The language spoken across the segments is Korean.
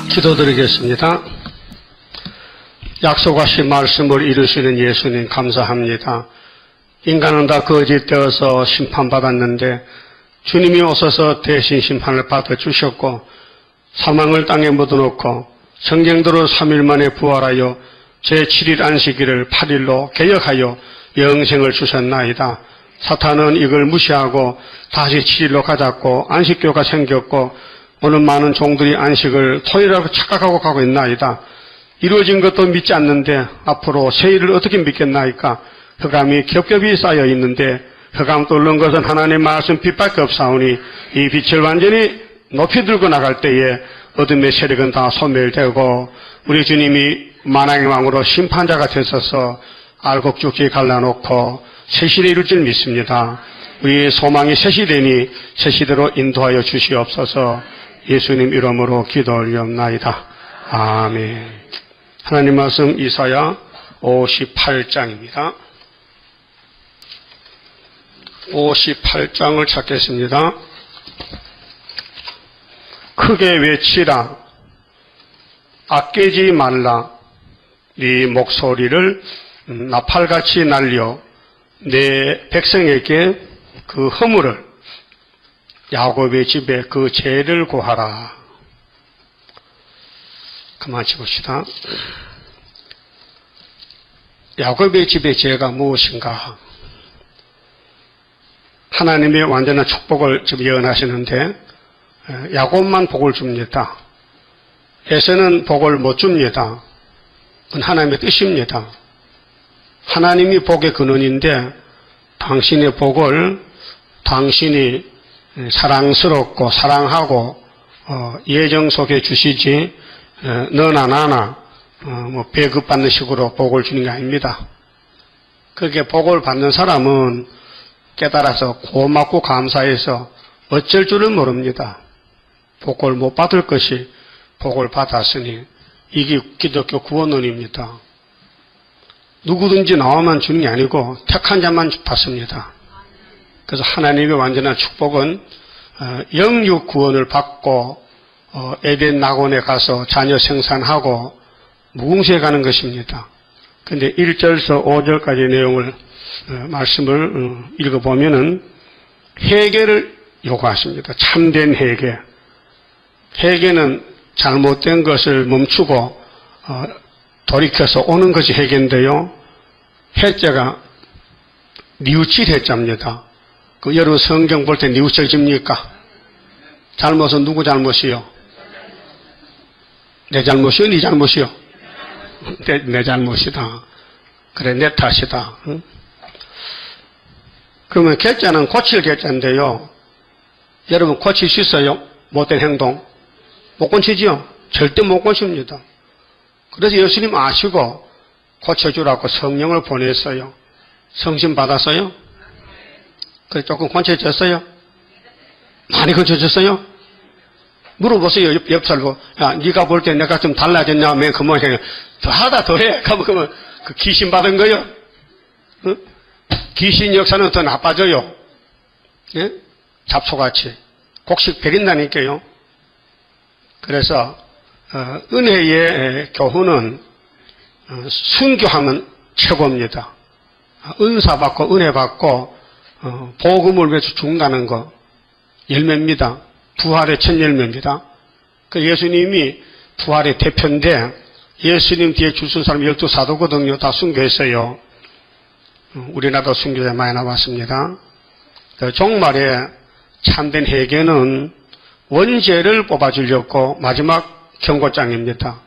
기도드리겠습니다. 약속하신 말씀을 이루시는 예수님 감사합니다. 인간은 다 거짓되어서 심판받았는데 주님이 오셔서 대신 심판을 받아주셨고 사망을 땅에 묻어놓고 성경대로 3일 만에 부활하여 제7일 안식일을 8일로 개혁하여 영생을 주셨나이다. 사탄은 이걸 무시하고 다시 7일로 가졌고 안식교가 생겼고 오늘 많은 종들이 안식을 토요일이라고 착각하고 가고 있나이다. 이루어진 것도 믿지 않는데 앞으로 세일을 어떻게 믿겠나이까? 흑암이 겹겹이 쌓여 있는데 흑암 뚫는 것은 하나님의 말씀 빛밖에 없사오니 이 빛을 완전히 높이 들고 나갈 때에 어둠의 세력은 다 소멸되고 우리 주님이 만왕의 왕으로 심판자가 되셔서 알곡죽지 갈라놓고 새시대 이룰 줄 믿습니다. 우리 소망이 새시대니 새시대로 인도하여 주시옵소서. 예수님 이름으로 기도 올리옵나이다. 아멘. 하나님 말씀 이사야 58장입니다. 58장을 찾겠습니다. 크게 외치라. 아끼지 말라. 네 목소리를 나팔같이 날려 내 백성에게 그 허물을 야곱의 집에 그 죄를 고하라. 그만 쳐봅시다. 야곱의 집의 죄가 무엇인가? 하나님의 완전한 축복을 지금 예언하시는데 야곱만 복을 줍니다. 에서는 복을 못 줍니다. 그건 하나님의 뜻입니다. 하나님이 복의 근원인데 당신의 복을 당신이 사랑스럽고 사랑하고 예정 속에 주시지 너나 나나 배급받는 식으로 복을 주는 게 아닙니다. 그렇게 복을 받는 사람은 깨달아서 고맙고 감사해서 어쩔 줄을 모릅니다. 복을 못 받을 것이 복을 받았으니 이게 기독교 구원론입니다. 누구든지 나와만 주는 게 아니고 택한 자만 받습니다. 그래서 하나님의 완전한 축복은 영육 구원을 받고 에덴 낙원에 가서 자녀 생산하고 무궁시에 가는 것입니다. 그런데 1절에서 5절까지 내용을 말씀을 읽어보면은 회개를 요구하십니다. 참된 회개. 회개는 잘못된 것을 멈추고 돌이켜서 오는 것이 회개인데요. 해자가 뉘우칠 해자입니다. 여러분 성경 볼 때 뉘우쳐집니까? 잘못은 누구 잘못이요? 내 잘못이요? 네 잘못이요? 내 잘못이다. 그래, 내 탓이다. 응? 그러면 개자는 고칠 개자인데요. 여러분 고칠 수 있어요? 못된 행동? 못 고치지요? 절대 못 고칩니다. 그래서 예수님 아시고 고쳐주라고 성령을 보냈어요. 성신 받았어요? 그래, 조금 고쳐졌어요? 많이 고쳐졌어요? 물어보세요. 옆 살고. 야, 네가 볼 때 내가 좀 달라졌냐? 맨 그 모양이야. 더 하다 더 해. 그러면 그 귀신 받은 거요? 응? 귀신 역사는 더 나빠져요. 예? 잡초같이. 곡식 베린다니까요. 그래서 은혜의 교훈은 순교하면 최고입니다. 은사 받고 은혜 받고 복음을 위해서 죽는다는 거 열매입니다. 부활의 첫 열매입니다. 그 예수님이 부활의 대표인데 예수님 뒤에 줄 선 사람 12사도거든요. 다 순교했어요. 우리나라도 순교자 많이 나왔습니다. 종말에 참된 회개는 원죄를 뽑아주려고 마지막 경고장입니다.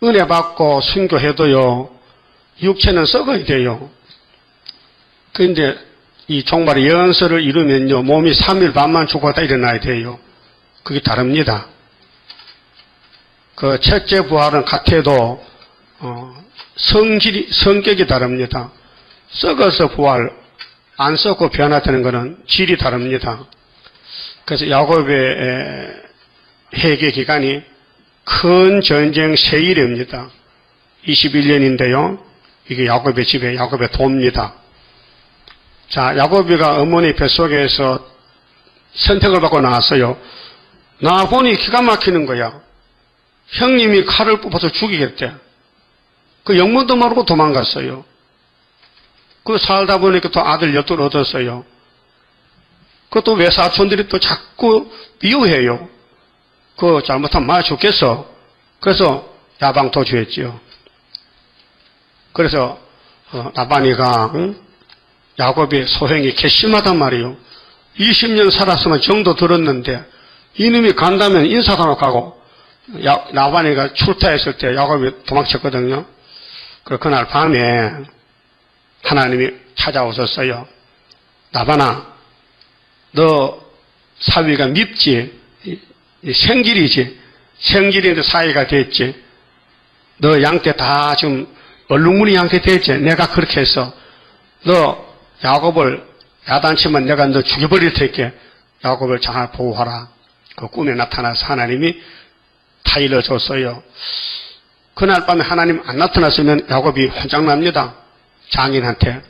은혜 받고 순교해도요, 육체는 썩어야 돼요. 그런데 이 종말의 예언서를 이루면요, 몸이 3일 반만 죽었다 일어나야 돼요. 그게 다릅니다. 그 첫째 부활은 같아도 성격이 다릅니다. 썩어서 부활, 안 썩고 변화되는 것은 질이 다릅니다. 그래서 야곱의 회개 기간이 큰 전쟁 세일입니다. 21년인데요. 이게 야곱의 집에 야곱의 도입니다. 자, 야곱이가 어머니 뱃속에서 선택을 받고 나왔어요. 나와보니 기가 막히는 거야. 형님이 칼을 뽑아서 죽이겠대. 그 영문도 모르고 도망갔어요. 그 살다 보니까 또 아들 엿을 얻었어요. 그것도 외사촌들이 또 자꾸 미워해요. 그 잘못하면 맞아 죽겠어. 그래서 야방토주했지요. 그래서 라반이가 야곱의 소행이 괘씸하단 말이에요. 20년 살았으면 정도 들었는데 이놈이 간다면 인사도 안 하고 라반이가 출타했을 때 야곱이 도망쳤거든요. 그날 밤에 하나님이 찾아오셨어요. 라반아, 너 사위가 밉지? 생길이지? 생길인데 사위가 됐지? 너 양떼 다 지금 얼룩무늬 양떼 됐지? 내가 그렇게 해서 너 야곱을 야단치면 내가 너 죽여버릴 테니까 야곱을 잘 보호하라. 그 꿈에 나타나서 하나님이 다 일러줬어요. 그날 밤에 하나님 안 나타났으면 야곱이 혼장납니다. 장인한테.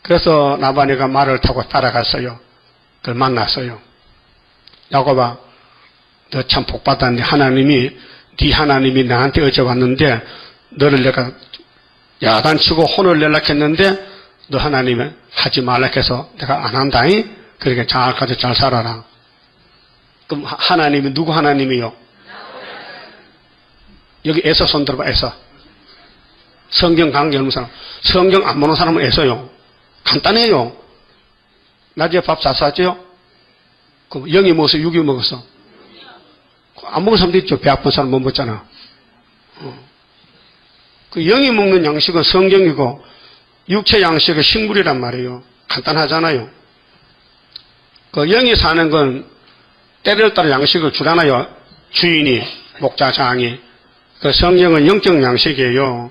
그래서 라반이가 말을 타고 따라갔어요. 그걸 만났어요. 야곱아, 너 참 복받았네. 네 하나님이 나한테 어제 왔는데 너를 내가 야단치고 혼을 내려고 했는데 너 하나님은 하지 말라 해서 내가 안 한다잉? 그러니까 잘 살아라. 그럼 하나님이 누구 하나님이요? 여기 에서 손 들어봐. 에서. 성경 강의 없는 사람. 성경 안 보는 사람은 에서요. 간단해요. 낮에 밥 잘 쌌지요? 그럼 영이 먹었어? 육이 먹었어? 안 먹은 사람도 있죠. 배 아픈 사람 못 먹잖아. 그 영이 먹는 양식은 성경이고 육체 양식은 식물이란 말이에요. 간단하잖아요. 그 영이 사는 건 때를 따라 양식을 주잖아요. 주인이, 목자장이. 그 성경은 영적 양식이에요.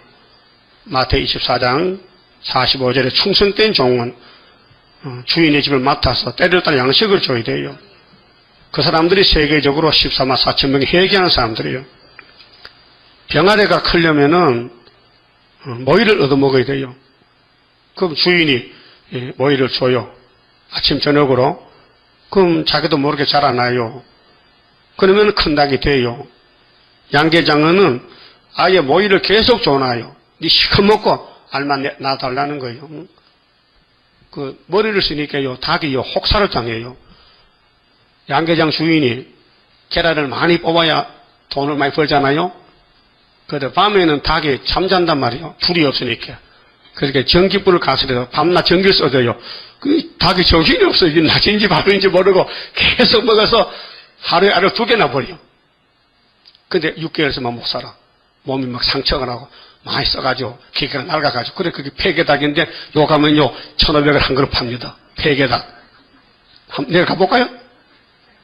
마태복음 24장 45절에 충성된 종은 주인의 집을 맡아서 때를 따라 양식을 줘야 돼요. 그 사람들이 세계적으로 14만 4천 명이 회개하는 사람들이에요. 병아리가 크려면은 모이를 얻어먹어야 돼요. 그럼 주인이 모이를 줘요. 아침 저녁으로. 그럼 자기도 모르게 자라나요. 그러면 큰 닭이 돼요. 양계장어는 아예 모이를 계속 줘놔요. 니 시커 먹고 알만 놔달라는 거예요. 그 머리를 쓰니까요, 닭이요 혹사를 당해요. 양계장 주인이 계란을 많이 뽑아야 돈을 많이 벌잖아요. 그런데 밤에는 닭이 잠잔단 말이에요. 불이 없으니까. 그러니까 전기불을 가스려서 밤낮 전기를 써줘요. 그 닭이 정신이 없어요. 이게 낮인지 밤인지 모르고 계속 먹어서 하루에 알을 2개나 버려. 근데 6개월에서만 못 살아. 몸이 막 상처가 나고 많이 써가지고 기계가 낡아가지고. 그래 그게 폐계닭인데 요 가면요 1,500원 한 그릇 팝니다. 폐계닭. 내일 가볼까요?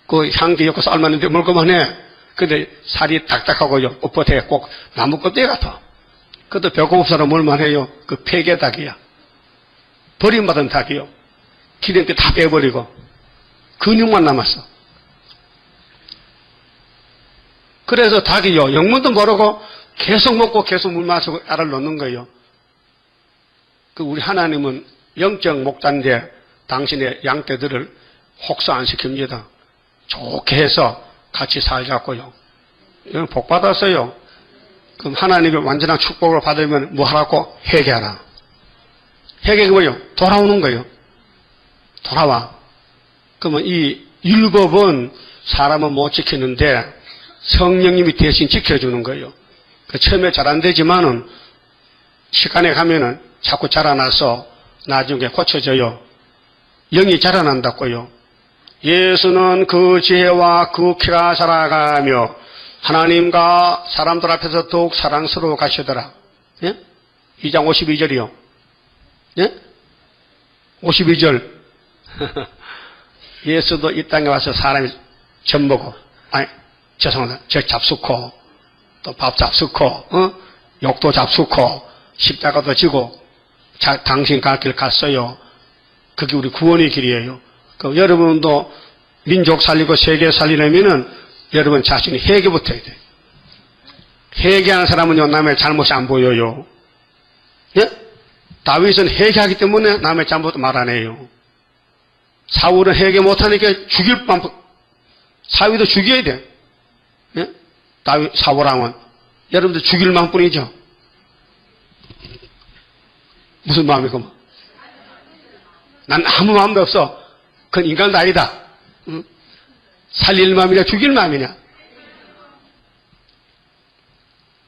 그 향기 엮고 삶았는데 먹을만 해. 근데 살이 딱딱하고요. 뻣뻣해. 꼭 나무 껍데기 같아. 그것도 배고픈 사람 먹을만 해요. 그 폐계닭이야. 버림받은 닭이요. 기름기 다 빼버리고 근육만 남았어. 그래서 닭이요. 영문도 모르고 계속 먹고 계속 물 마시고 알을 놓는 거예요. 그 우리 하나님은 영적 목자인데 당신의 양떼들을 혹사 안 시킵니다. 좋게 해서 같이 살자고요. 이건 복 받았어요. 그럼 하나님의 완전한 축복을 받으면 뭐 하라고? 회개하라. 회개가 뭐예요? 돌아오는 거예요. 돌아와. 그러면 이 율법은 사람은 못 지키는데 성령님이 대신 지켜주는 거예요. 그 처음에 잘 안 되지만은 시간에 가면은 자꾸 자라나서 나중에 고쳐져요. 영이 자라난다고요. 예수는 그 지혜와 그 키가 자라가며 하나님과 사람들 앞에서 더욱 사랑스러워 가시더라. 예? 2장 52절이요. 예? 52절. 예수도 이 땅에 와서 사람이 젖 먹어. 아니, 죄송합니다. 젖 잡수고, 또 밥 잡수고, 욕도 잡수고, 십자가도 지고, 당신 갈 길 갔어요. 그게 우리 구원의 길이에요. 그 여러분도 민족 살리고 세계 살리려면은 여러분 자신이 회개부터 해야 돼요. 회개하는 사람은요, 남의 잘못이 안 보여요. 예? 다윗은 회개하기 때문에 남의 잘못 말 안 해요. 사울은 회개 못하니까 죽일 뻔, 사위도 죽여야 돼. 예? 사울왕은 여러분들 죽일 마음뿐이죠. 무슨 마음이고? 난 아무 마음도 없어. 그건 인간도 아니다. 응? 살릴 마음이냐 죽일 마음이냐?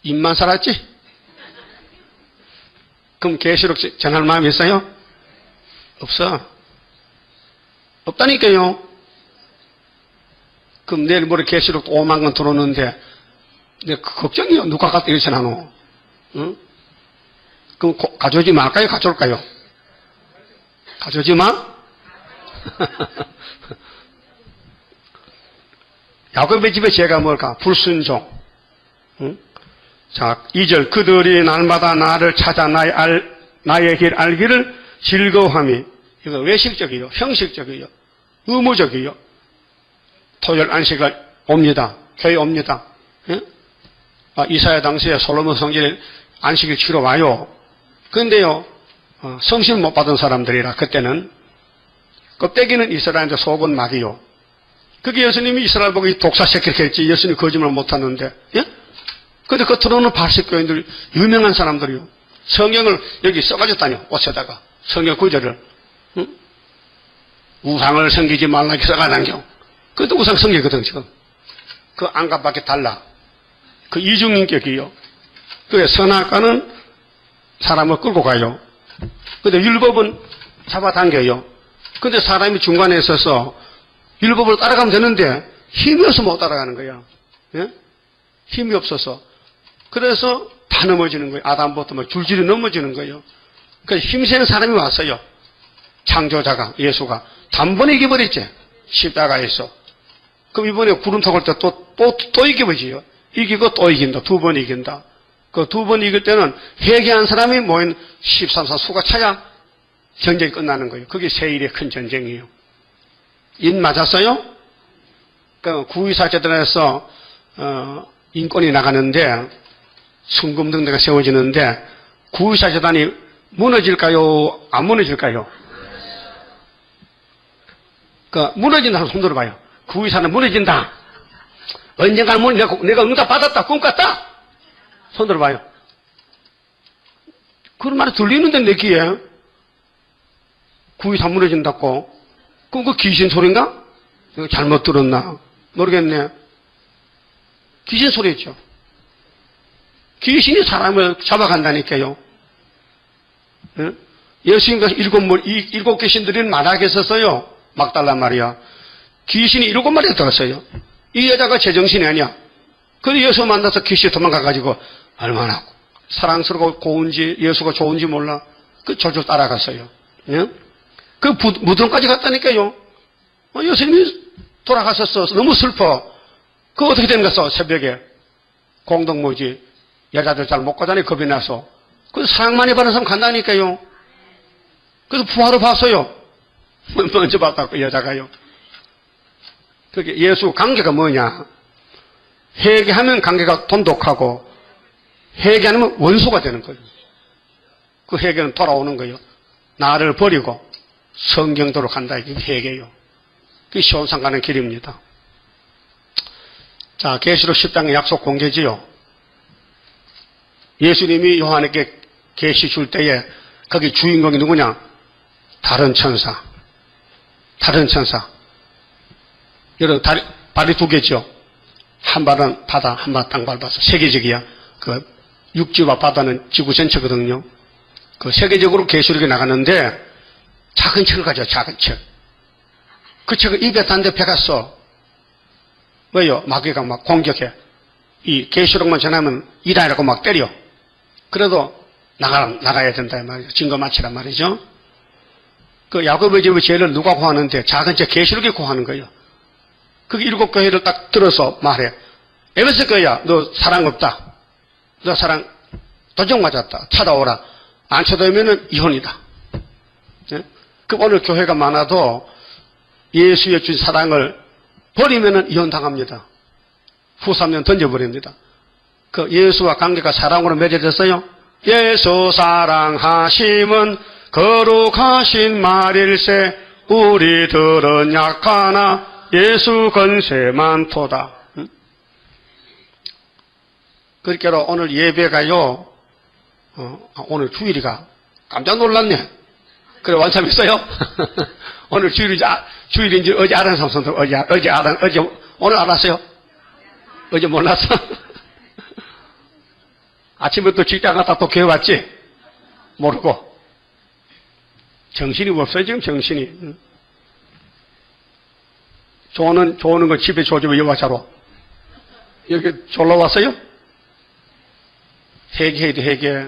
입만 살았지? 그럼 계시록 전할 마음이 있어요? 없어. 없다니까요. 그럼 내일 모레 계시록 5만 건 들어오는데 내가 걱정이요. 누가 갖다 이렇게 나노? 응? 그럼 가져오지 말까요? 가져올까요? 가져오지 마? 야곱의 집에 죄가 뭘까? 불순종. 응? 자, 2절. 그들이 날마다 나를 찾아 나의 길 알기를 즐거워함이. 이거 외식적이요. 형식적이요. 의무적이요. 토요일 안식을 옵니다. 교회 옵니다. 예? 이사야 당시에 솔로몬 성전에 안식일 치러 와요. 그런데요, 성신 못 받은 사람들이라 그때는 껍데기는 이스라엘인데 속은 막이요. 그게 예수님이 이스라엘 보고 독사시키게 했지. 예수님이 거짓말 못하는데. 예? 근데 겉으로는 발식교인들, 유명한 사람들이요. 성경을 여기 써가지고 다녀, 옷에다가. 성경 구절을. 응? 우상을 섬기지 말라 이렇게 써가다녀. 그것도 우상 섬기거든, 지금. 그 안값밖에 달라. 그 이중인격이요. 그 선악과는 사람을 끌고 가요. 근데 율법은 잡아당겨요. 근데 사람이 중간에 있어서 율법을 따라가면 되는데 힘이 없어서 못 따라가는 거야. 예? 힘이 없어서. 그래서 다 넘어지는 거예요. 아담부터 뭐 줄줄이 넘어지는 거예요. 그러니까 힘센 사람이 왔어요. 창조자가, 예수가. 단번에 이겨버렸지. 십자가에서. 그럼 이번에 구름 타고 올 때 또 이겨버리지요. 이기고 또 이긴다. 2번 이긴다. 그 2번 이길 때는 회개한 사람이 모인 13사 수가 차야 전쟁이 끝나는 거예요. 그게 세일의 큰 전쟁이에요. 인 맞았어요? 그 구의사제단에서 인권이 나가는데 순금등대가 세워지는데 구의사제단이 무너질까요? 안 무너질까요? 그 무너진다 하면 손 들어봐요. 구의사는 무너진다. 언젠가는 내가 응답 받았다. 꿈 꿨다. 손 들어봐요. 그런 말이 들리는데 내 귀에 구의사 무너진다고. 그럼 그 귀신 소리인가? 내가 잘못 들었나? 모르겠네. 귀신 소리였죠. 귀신이 사람을 잡아간다니까요. 예? 예수님과 일곱 귀신들은 만악에 있었어요. 막달란 말이야. 귀신이 7마리가 들었어요. 이 여자가 제정신이 아니야. 그런데 예수 만나서 귀신이 도망가가지고 얼마나 사랑스럽고 고운지 예수가 좋은지 몰라. 그 졸졸 따라갔어요. 예? 그 무덤까지 갔다니까요. 예수님이 돌아가셨어. 너무 슬퍼. 그 어떻게 된 거어 새벽에 공동모지 여자들 잘 못 가다니 겁이 나서. 그래서 사랑 많이 받은 사람 간다니까요. 그래서 부활을 봤어요. 먼저 봤다고 여자가요. 그게 예수 관계가 뭐냐? 회개하면 관계가 돈독하고 회개 안 하면 원수가 되는 거예요. 그 회개는 돌아오는 거예요. 나를 버리고 성경도로 간다. 이게 회개예요. 그게 시온산 가는 길입니다. 자, 계시록 10장의 약속 공개지요. 예수님이 요한에게 계시 줄 때에 거기 주인공이 누구냐? 다른 천사. 다른 천사. 여러분, 발이 2개죠. 한 발은 바다, 한 발은 땅 밟아서 세계적이야. 그 육지와 바다는 지구 전체거든요. 그 세계적으로 계시록이 나가는데 작은 책을 가져, 작은 책. 그 책을 입에 단 데 베갔어. 왜요? 마귀가 막 공격해. 이 계시록만 전하면 이단이라고 막 때려. 그래도 나가야 된다, 이 말이죠. 증거 마치란 말이죠. 그 야곱의 집의 죄를 누가 구하는데 작은 책 계시록이 구하는 거예요. 그게 7교회를 딱 들어서 말해. 에베소 교회야, 너 사랑 없다. 너 사랑 도적 맞았다. 찾아오라. 안 찾아오면은 이혼이다. 예? 그 오늘 교회가 많아도 예수의 준 사랑을 버리면은 이혼당합니다. 후 3년 던져버립니다. 그 예수와 관계가 사랑으로 맺어졌어요. 예수 사랑하심은 거룩하신 말일세 우리들은 약하나 예수 건세 많도다. 그러니까 오늘 예배가요, 오늘 주일이가 깜짝 놀랐네. 그래, 완참했어요? 오늘 주일인지 어제 알아는 사람들, 오늘 알았어요? 어제 몰랐어? 아침부터 직장 갔다 또 교회 왔지? 모르고. 정신이 없어요, 지금 정신이. 좋은 거 집에 조지면 여와자로. 여기 졸라 왔어요? 회개해도 회개.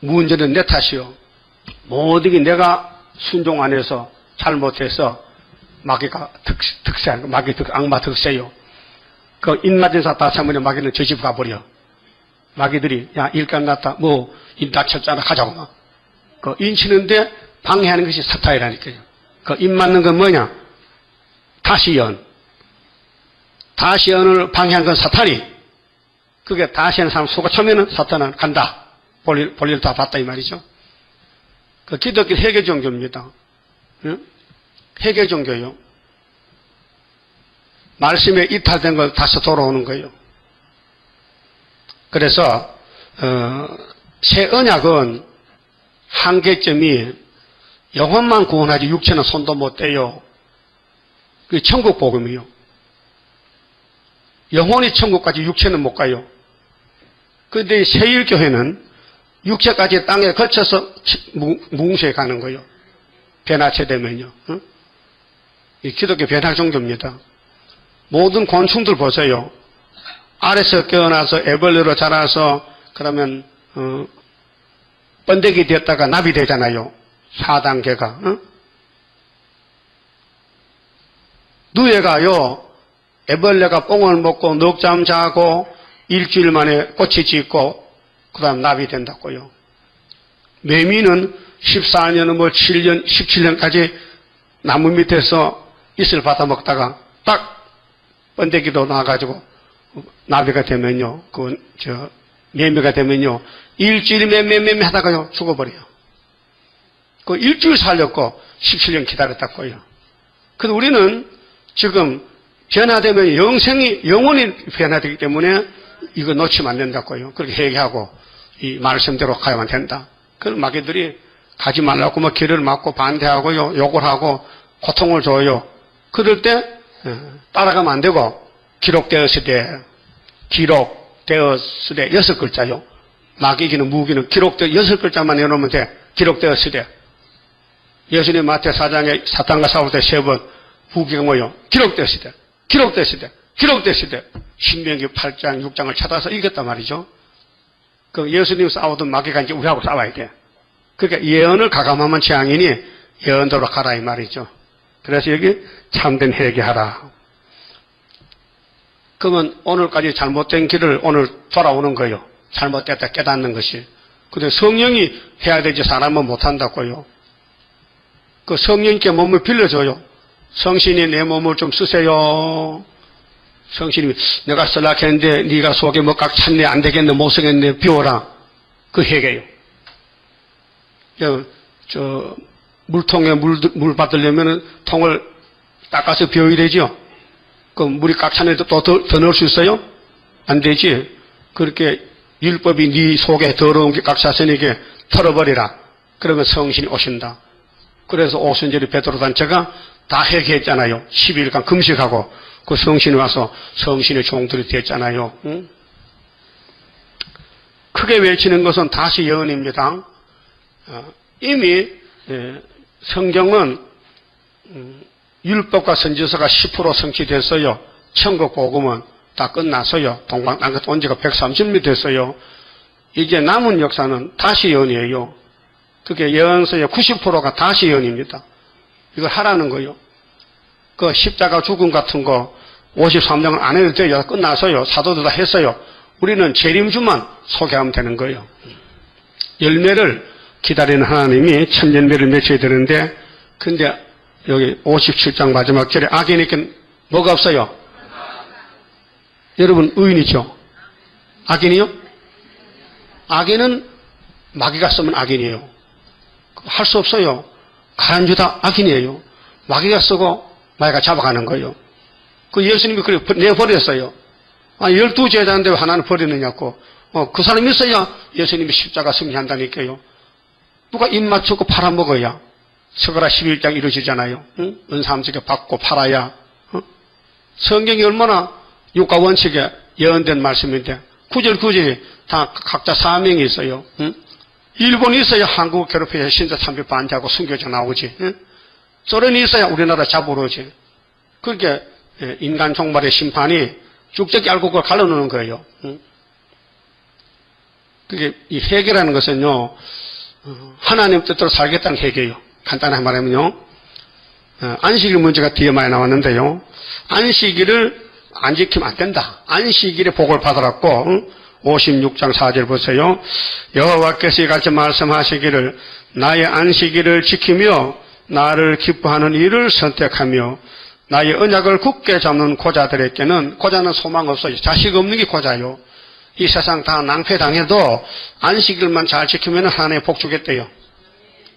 문제는 내 탓이요. 모든 게 내가 순종 안 해서 잘못해서 마귀가 악마 득세요. 그 입맞은 사 다 참으면 마귀는 저 집 가버려. 마귀들이 야 일감 났다 뭐 입 다쳤잖아 가자고 막. 그 인치는데 방해하는 것이 사탄이라니까요. 그 입 맞는 건 뭐냐? 다시연. 다시연을 방해한 건 사탄이. 그게 다시연 사람 속아 쳐면은 사탄은 간다. 볼일 다 봤다 이 말이죠. 그 기독교 회개 종교입니다. 응? 회개 종교요. 말씀에 이탈된 걸 다시 돌아오는 거예요. 그래서 새 언약은 한계점이 영혼만 구원하지 육체는 손도 못 대요. 그게 천국 복음이요. 영혼이 천국까지 육체는 못 가요. 그런데 세일교회는 육체까지 땅에 거쳐서 무궁수에 가는 거예요. 변화체 되면요. 응? 이 기독교 변화 종교입니다. 모든 곤충들 보세요. 알에서 깨어나서 애벌레로 자라서 그러면 번데기 됐다가 나비 되잖아요. 4단계가. 응? 누에가요. 애벌레가 뽕을 먹고 넉잠 자고 일주일 만에 꽃이 짓고 그 다음 나비 된다고요. 매미는 14년은 뭐 7년, 17년까지 나무 밑에서 이슬 받아 먹다가 딱 번데기도 나와가지고 나비가 되면요. 매미가 되면요. 일주일 매매 하다가요. 죽어버려요. 그 일주일 살렸고 17년 기다렸다고요. 근데 우리는 지금 변화되면 영원히 변화되기 때문에 이거 놓치면 안 된다고요. 그렇게 회개하고 이 말씀대로 가야만 된다. 그런 마귀들이 가지 말라고 뭐 길을 막고 반대하고요. 욕을 하고 고통을 줘요. 그럴 때 따라가면 안 되고 기록되었으되 6글자요. 마귀기는 무기는 기록되어 6글자만 내놓으면 돼. 기록되었으되 예수님 마태 4장에 사탄과 싸울 때 3번 무기가 뭐요? 기록되었으되 신명기 8장 6장을 찾아서 이겼단 말이죠. 그 예수님 싸우던 마귀가 이제 우리하고 싸워야 돼. 그러니까 예언을 가감하면 재앙이니 예언대로 가라 이 말이죠. 그래서 여기 참된 회개하라. 그러면 오늘까지 잘못된 길을 오늘 돌아오는 거예요. 잘못됐다 깨닫는 것이. 근데 성령이 해야 되지 사람은 못한다고요. 그 성령께 몸을 빌려줘요. 성신이 내 몸을 좀 쓰세요. 성신이 내가 쓰려고 했는데 네가 속에 뭐 꽉 찼네 안 되겠네 못 쓰겠네 비워라. 그 회개요. 물통에 물 받으려면 통을 닦아서 비워야 되죠. 그 물이 꽉 찼는데 또 더 넣을 수 있어요? 안 되지. 그렇게 율법이 네 속에 더러운 게 꽉 찼으니까 털어버리라. 그러면 성신이 오신다. 그래서 오순절에 베드로 단체가 다 회개했잖아요. 12일간 금식하고 그 성신이 와서 성신의 종들이 됐잖아요. 응? 크게 외치는 것은 다시 예언입니다. 이미 성경은 율법과 선지서가 10% 성취됐어요. 천국 복음은 다 끝났어요. 동방 땅끝 온 지가 130년 됐어요. 이제 남은 역사는 다시 예언이에요. 그게 예언서의 90%가 다시 예언입니다. 이걸 하라는 거요. 그 십자가 죽음 같은 거 53장은 안 해도 돼요. 끝났어요. 사도들 다 했어요. 우리는 재림주만 소개하면 되는 거예요. 열매를 기다리는 하나님이 천년배를 맺혀야 되는데 근데 여기 57장 마지막 절에 악인에게 뭐가 없어요? 여러분 의인이죠? 악인이요? 악인은 마귀가 쓰면 악인이에요. 할 수 없어요. 가난주다 악인이에요. 마귀가 쓰고 마귀가 잡아가는 거예요. 그 예수님이 그래 내버렸어요. 12 제자인데 왜 하나는 버리느냐고. 그 사람이 있어야 예수님이 십자가 승리한다니까요. 누가 입 맞추고 팔아먹어야 서가라 11장 이루어지잖아요. 응? 은사함식에 받고 팔아야. 성경이 얼마나 육가 원칙에 예언된 말씀인데 구절구절이 다 각자 사명이 있어요. 응? 일본이 있어야 한국 괴롭혀야 신자 참배 반대하고 순교자 나오지. 응? 소련이 있어야 우리나라 잡으러 오지. 그렇게 인간 종말의 심판이 쭉쭉 알고 그걸 갈라놓는 거예요. 응? 그게 이 회개라는 것은요, 하나님 뜻대로 살겠다는 회개예요. 간단하게 말하면요, 안식일 문제가 뒤에 많이 나왔는데요, 안식일을 안 지키면 안 된다. 안식일에 복을 받으라고 56장 4절 보세요. 여호와께서 이같이 말씀하시기를 나의 안식일을 지키며 나를 기뻐하는 일을 선택하며 나의 언약을 굳게 잡는 고자들에게는, 고자는 소망 없어요. 자식 없는 게 고자요. 이 세상 다 낭패당해도 안식일만 잘 지키면 하나님의 복 주겠대요.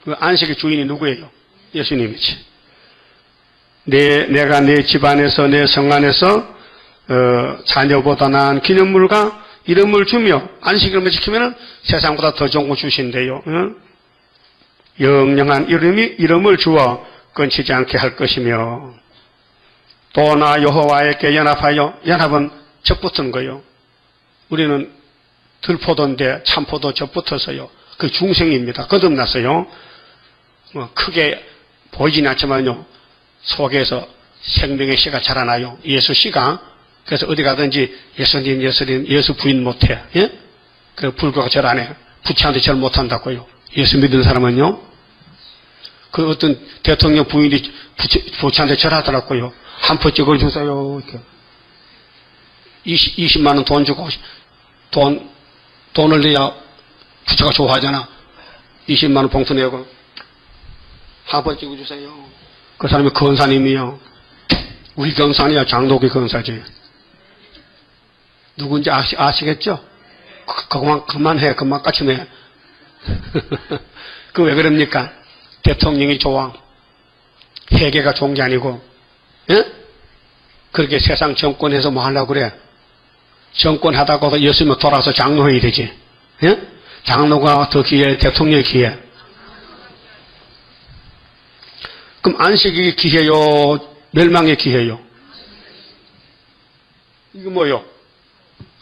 그 안식의 주인이 누구예요? 예수님이지. 내가 내 집안에서 내 성안에서 자녀보다 나은 기념물과 이름을 주며 안식일만 지키면 세상보다 더 좋은 거 주신대요. 영영한 이름을 주어 끊치지 않게 할 것이며 또 나 여호와에게 연합하여, 연합은 젖붙은 거요. 우리는 들포도인데 참포도 젖붙어서요. 그 중생입니다. 거듭났어요. 크게 보이진 않지만요, 속에서 생명의 씨가 자라나요. 예수 씨가. 그래서 어디 가든지 예수님, 예수 부인 못해. 예? 그 불교가 절 안 해. 부처한테 절 못한다고요. 예수 믿는 사람은요. 그 어떤 대통령 부인이 부처한테 절하더라고요. 한 포 찍어주세요. 이렇게. 20만 원 돈 주고, 돈을 내야 부처가 좋아하잖아. 20만 원 봉투 내고, 한 번 찍어주세요. 그 사람이 건사님이요. 우리 건사니야. 장독이 건사지. 누군지 아시겠죠? 그만해. 그만 까치네. 그 왜 그럽니까? 대통령이 좋아. 회계가 좋은 게 아니고, 예? 그렇게 세상 정권에서 뭐 하려고 그래? 정권 하다가도 예수님 돌아서 장로해야 되지. 예? 장로가 더 기해, 대통령이 기해. 그럼 안식이 기해요? 멸망의 기해요? 이거 뭐요?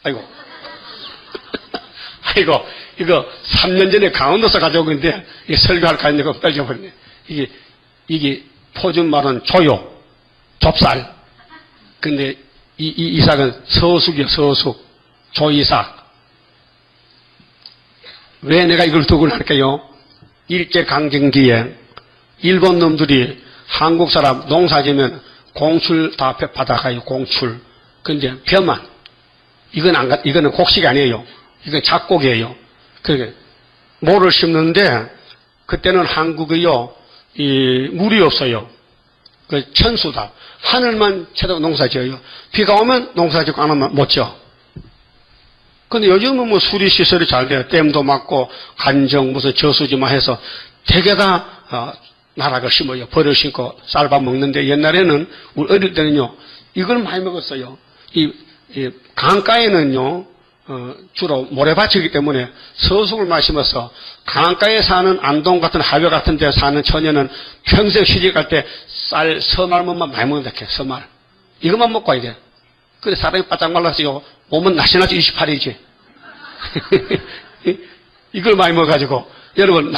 아이고. 아이고, 이거 3년 전에 강원도서 가져온 건데, 이게 설교할까 했는데, 그거 뺏겨버렸네. 이게 포준 말은 조요. 좁쌀. 근데 이삭은 서숙이요, 서숙. 조이삭. 왜 내가 이걸 두고 할게요? 일제강점기에 일본 놈들이 한국 사람 농사 지면 공출 다 받아가요, 공출. 근데 벼만. 이거는 곡식이 아니에요. 이건 작곡이에요. 그러니까 모를 심는데 그때는 한국이요, 물이 없어요. 그 천수다. 하늘만 쳐다보고 농사 지어요. 비가 오면 농사 짓고 안 오면 못 지어. 근데 요즘은 뭐 수리 시설이 잘 돼요. 댐도 막고 간정 무슨 저수지만 해서 되게 다 나락을 심어요. 벌을 심고 쌀밥 먹는데 옛날에는 우리 어릴 때는요, 이걸 많이 먹었어요. 이 강가에는요, 주로 모래밭이기 때문에 서숙을 마시면서 강가에 사는 안동 같은 하회 같은 데 사는 처녀는 평생 시집갈 때 서말만 많이 먹는다, 서말. 이것만 먹고 와야 돼. 그래, 사람이 바짝 말랐어요. 몸은 날씬하지 28이지. 이걸 많이 먹어가지고, 여러분,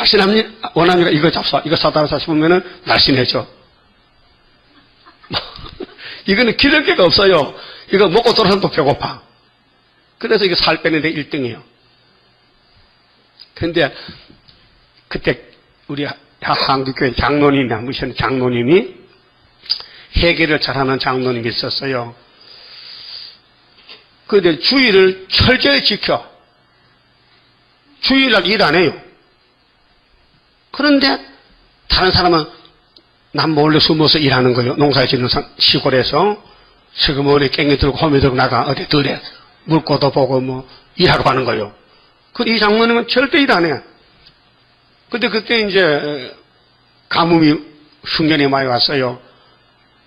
원합니까? 이거 잡숴. 이거 사다 싶으면은 날씬해져. 이거는 기를 게가 없어요. 이거 먹고 돌아서면 또 배고파. 그래서 이거 살 빼는데 1등이에요. 근데, 그때, 우리 한국교회 장로님이, 무슨 장로님이, 회개를 잘하는 장로님이 있었어요. 그런데 주일을 철저히 지켜. 주일날 일 안 해요. 그런데 다른 사람은 남 몰래 숨어서 일하는 거예요. 농사 짓는 시골에서 시그머리 깽이 들고 호미 들고 나가 어디 들에 물고도 보고 뭐 일하러 가는 거예요. 이 장로님은 절대 일 안 해. 근데 그때 이제 가뭄이 흉년이 많이 왔어요.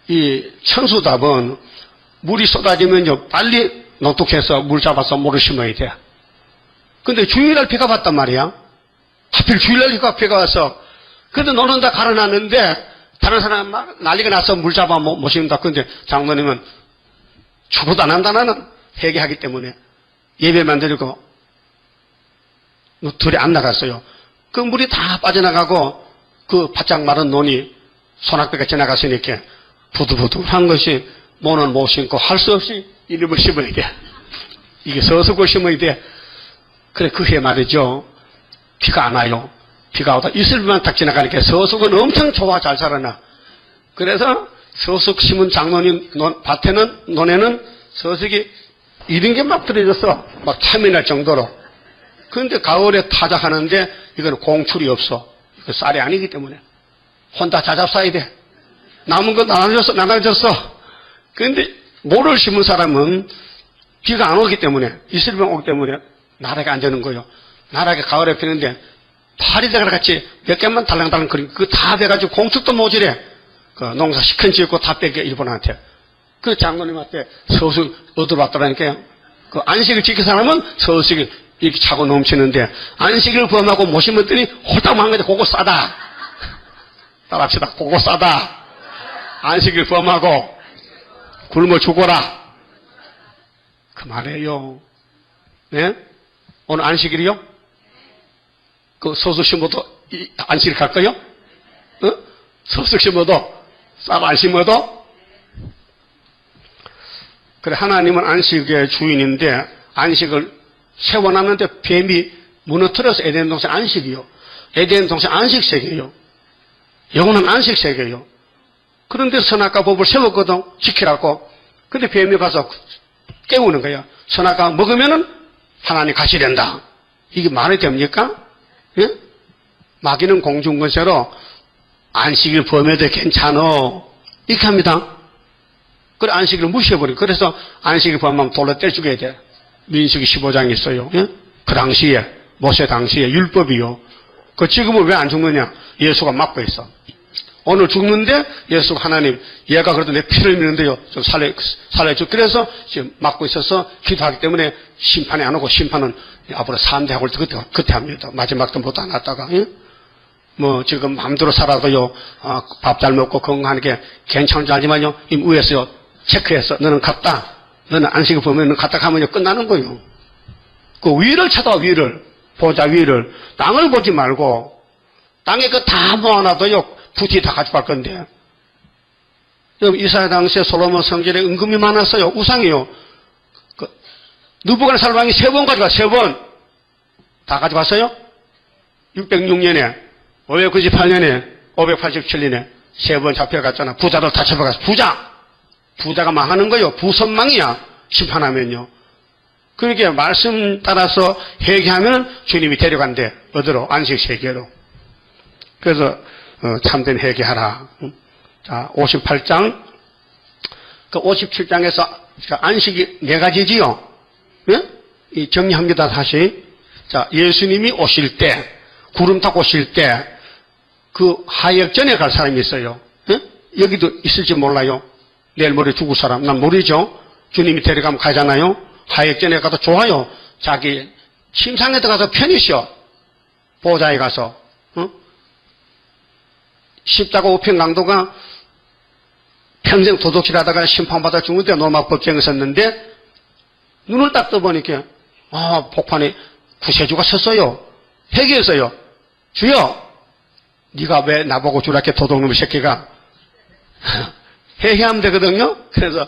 이 천수답은 물이 쏟아지면요, 빨리 농tuk해서 물 잡아서 모를 심어야 돼. 근데 주일날 비가 왔단 말이야. 하필 주일날 비가 와서. 근데 너는 다 갈아놨는데 다른 사람 막 난리가 나서 물 잡아 못 심는다. 근데 장로님은 죽어도 안 한다. 나는 회개하기 때문에 예배만 드리고 둘이 안 나갔어요. 그 물이 다 빠져나가고 그 바짝 마른 논이 소낙비가 지나갔으니까 부들부들한 것이 모는 못 심고 할 수 없이 이름을 심어야 돼. 이게 서석을 심어야 돼. 그래 그 해 말이죠. 비가 안 와요. 비가 오다 이슬비만 딱 지나가니까 서석은 엄청 좋아 잘 자라나. 그래서 서석 심은 장로님 밭에는 논에는 서석이 이런 게 막 들어졌어. 막 참이 날 정도로. 그런데 가을에 타작하는데 이건 공출이 없어. 이거 쌀이 아니기 때문에 혼자 자잡 싸야 돼. 남은 거 나눠줬어. 그런데 모를 심은 사람은 비가 안 오기 때문에 이슬비만 오기 때문에 나락에 앉는 거예요. 나락에 가을에 피는데 파리대가 같이 몇 개만 달랑달랑 거리고 그거 다 돼가지고 공축도 모질해. 그 농사 시큰 짓고 다 뺏겨 일본한테. 그 장로님한테 서식 얻어봤더라니까요. 그 안식을 지킨 사람은 서식이 이렇게 차고 넘치는데 안식을 범하고 못 심었더니 홀딱 망한 건데 그거 싸다. 따라합시다. 그거 싸다. 안식을 범하고 굶어 죽어라. 그 말이에요. 네? 오늘 안식일이요? 그 서식 심어도 안식일 갈 거요? 어? 서식 심어도 쌀 안 심어도? 그래 하나님은 안식의 주인인데 안식을 세워놨는데 뱀이 무너뜨려서 에덴 동산 안식이요. 에덴 동산 안식 세계요. 영원한 안식 세계요. 그런데 선악과 법을 세웠거든. 지키라고. 근데 뱀이 가서 깨우는 거야. 선악과 먹으면은 하나님 같이 된다. 이게 말이 됩니까? 예? 마귀는 공중권세로 안식일 범해도 괜찮어. 이렇게 합니다. 그래 안식일을 무시해버려. 그래서 안식일 범하면 돌로 때려 죽여야 돼. 민수기 15장이 있어요. 예? 그 당시에 모세 당시에 율법이요. 그 지금은 왜 안 죽느냐? 예수가 막고 있어. 오늘 죽는데 예수가 하나님 얘가 그래도 내 피를 믿는데요 좀 살려줘. 그래서 지금 막고 있어서 기도하기 때문에 심판이 안 오고 심판은 앞으로 3대 하고 그때 합니다. 마지막 때 못 안 왔다가. 예? 뭐 지금 마음대로 살아도요 밥 잘 먹고 건강하는 게 괜찮은 줄 알지만요 이 위에서요 체크해서 너는 갔다. 너는 안식을 보면 너는 갔다 가면요 끝나는 거예요. 그 위를 찾아와. 위를 보자. 위를 땅을 보지 말고 땅에 그 다 모아놔도요 부티 다 가져갈 건데. 이사야 당시에 솔로몬 성전에 은금이 많았어요. 우상이요. 그 느부갓네살 왕이 3번 가져가. 3번 다 가져갔어요. 606년에 598년에 587년에 3번 잡혀갔잖아. 부자들 다 잡혀갔어. 부자가 망하는 거예요. 부선망이야. 심판하면요. 그렇게 말씀 따라서 회개하면 주님이 데려간대. 어디로? 안식 세계로. 그래서 참된 회개하라. 자, 58장. 그 57장에서 안식이 4가지지요. 예? 이 정리합니다, 다시. 자, 예수님이 오실 때, 구름 타고 오실 때, 그 하역전에 갈 사람이 있어요. 예? 여기도 있을지 몰라요. 내일 모레 죽을 사람. 난 모르죠. 주님이 데려가면 가잖아요. 하역전에 가도 좋아요. 자기 침상에 들어가서 편히 쉬어. 보좌에 가서. 십자가 우편 강도가 평생 도둑질하다가 심판받아 죽는데 노막 법정에 섰는데 눈을 딱 떠보니까 복판에 구세주가 섰어요. 회개했어요. 주여 네가 왜 나보고 주라게 도둑놈의 새끼가. 회개하면 되거든요. 그래서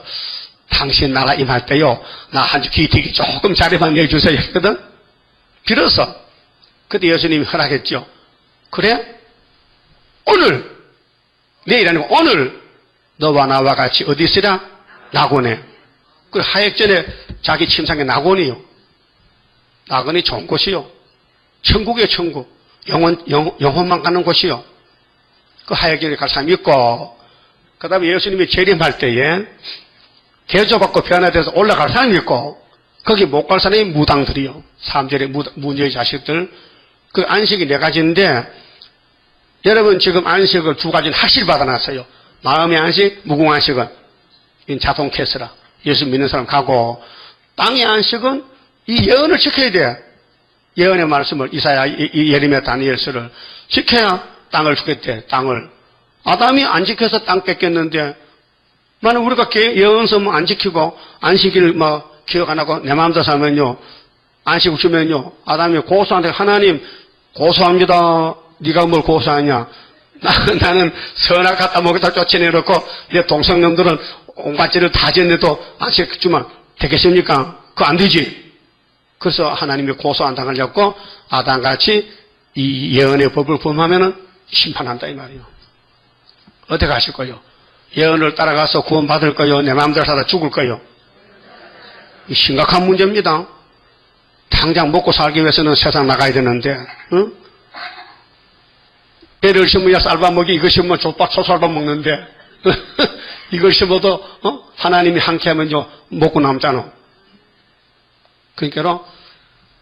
당신 나라 임할 때요 나 한 주 기특이 조금 자리만 내주세요 했거든. 빌었어. 그때 예수님이 허락했죠. 그래? 오늘, 내일 아니고 오늘 너와 나와 같이 어디 있으라? 낙원에. 그 하역전에 자기 침상에 낙원이요. 낙원이 좋은 곳이요. 천국이요, 천국. 영혼만 가는 곳이요. 그 하역전에 갈 사람이 있고, 그 다음에 예수님이 재림할 때에 개조받고 변화돼서 올라갈 사람이 있고, 거기 못 갈 사람이 무당들이요. 3절의 무녀의 자식들. 그 안식이 4가지인데, 여러분 지금 안식을 2가지는 확실히 받아놨어요. 마음의 안식, 무궁 안식은 자동 캐스라. 예수 믿는 사람 가고 땅의 안식은 이 예언을 지켜야 돼. 예언의 말씀을 이사야, 예레미야, 다니엘서를 지켜야 땅을 주겠대. 땅을. 아담이 안 지켜서 땅 뺏겼는데 만약 우리가 예언서 안 지키고 안식일 기억 안 하고 내 마음대로 살면요, 안식을 주면요, 아담이 고소한테 하나님 고소합니다. 네가 뭘 고소하냐? 나는 선악 갖다 먹였다 쫓아내놓고 내 동성놈들은 온갖 죄를 다 지었는데도 안식 주면 되겠습니까? 그거 안 되지. 그래서 하나님이 고소 안 당하려고 아담같이 이 예언의 법을 범하면은 심판한다 이 말이에요. 어떻게 하실 거요? 예언을 따라가서 구원받을 거요? 내 마음대로 살아 죽을 거요? 심각한 문제입니다. 당장 먹고 살기 위해서는 세상 나가야 되는데, 응? 배를 심어야 쌀밥 먹이, 이거 심으면 초쌀밥 먹는데, 이걸 심어도, 하나님이 함께 하면요, 먹고 남잖아. 그러니까,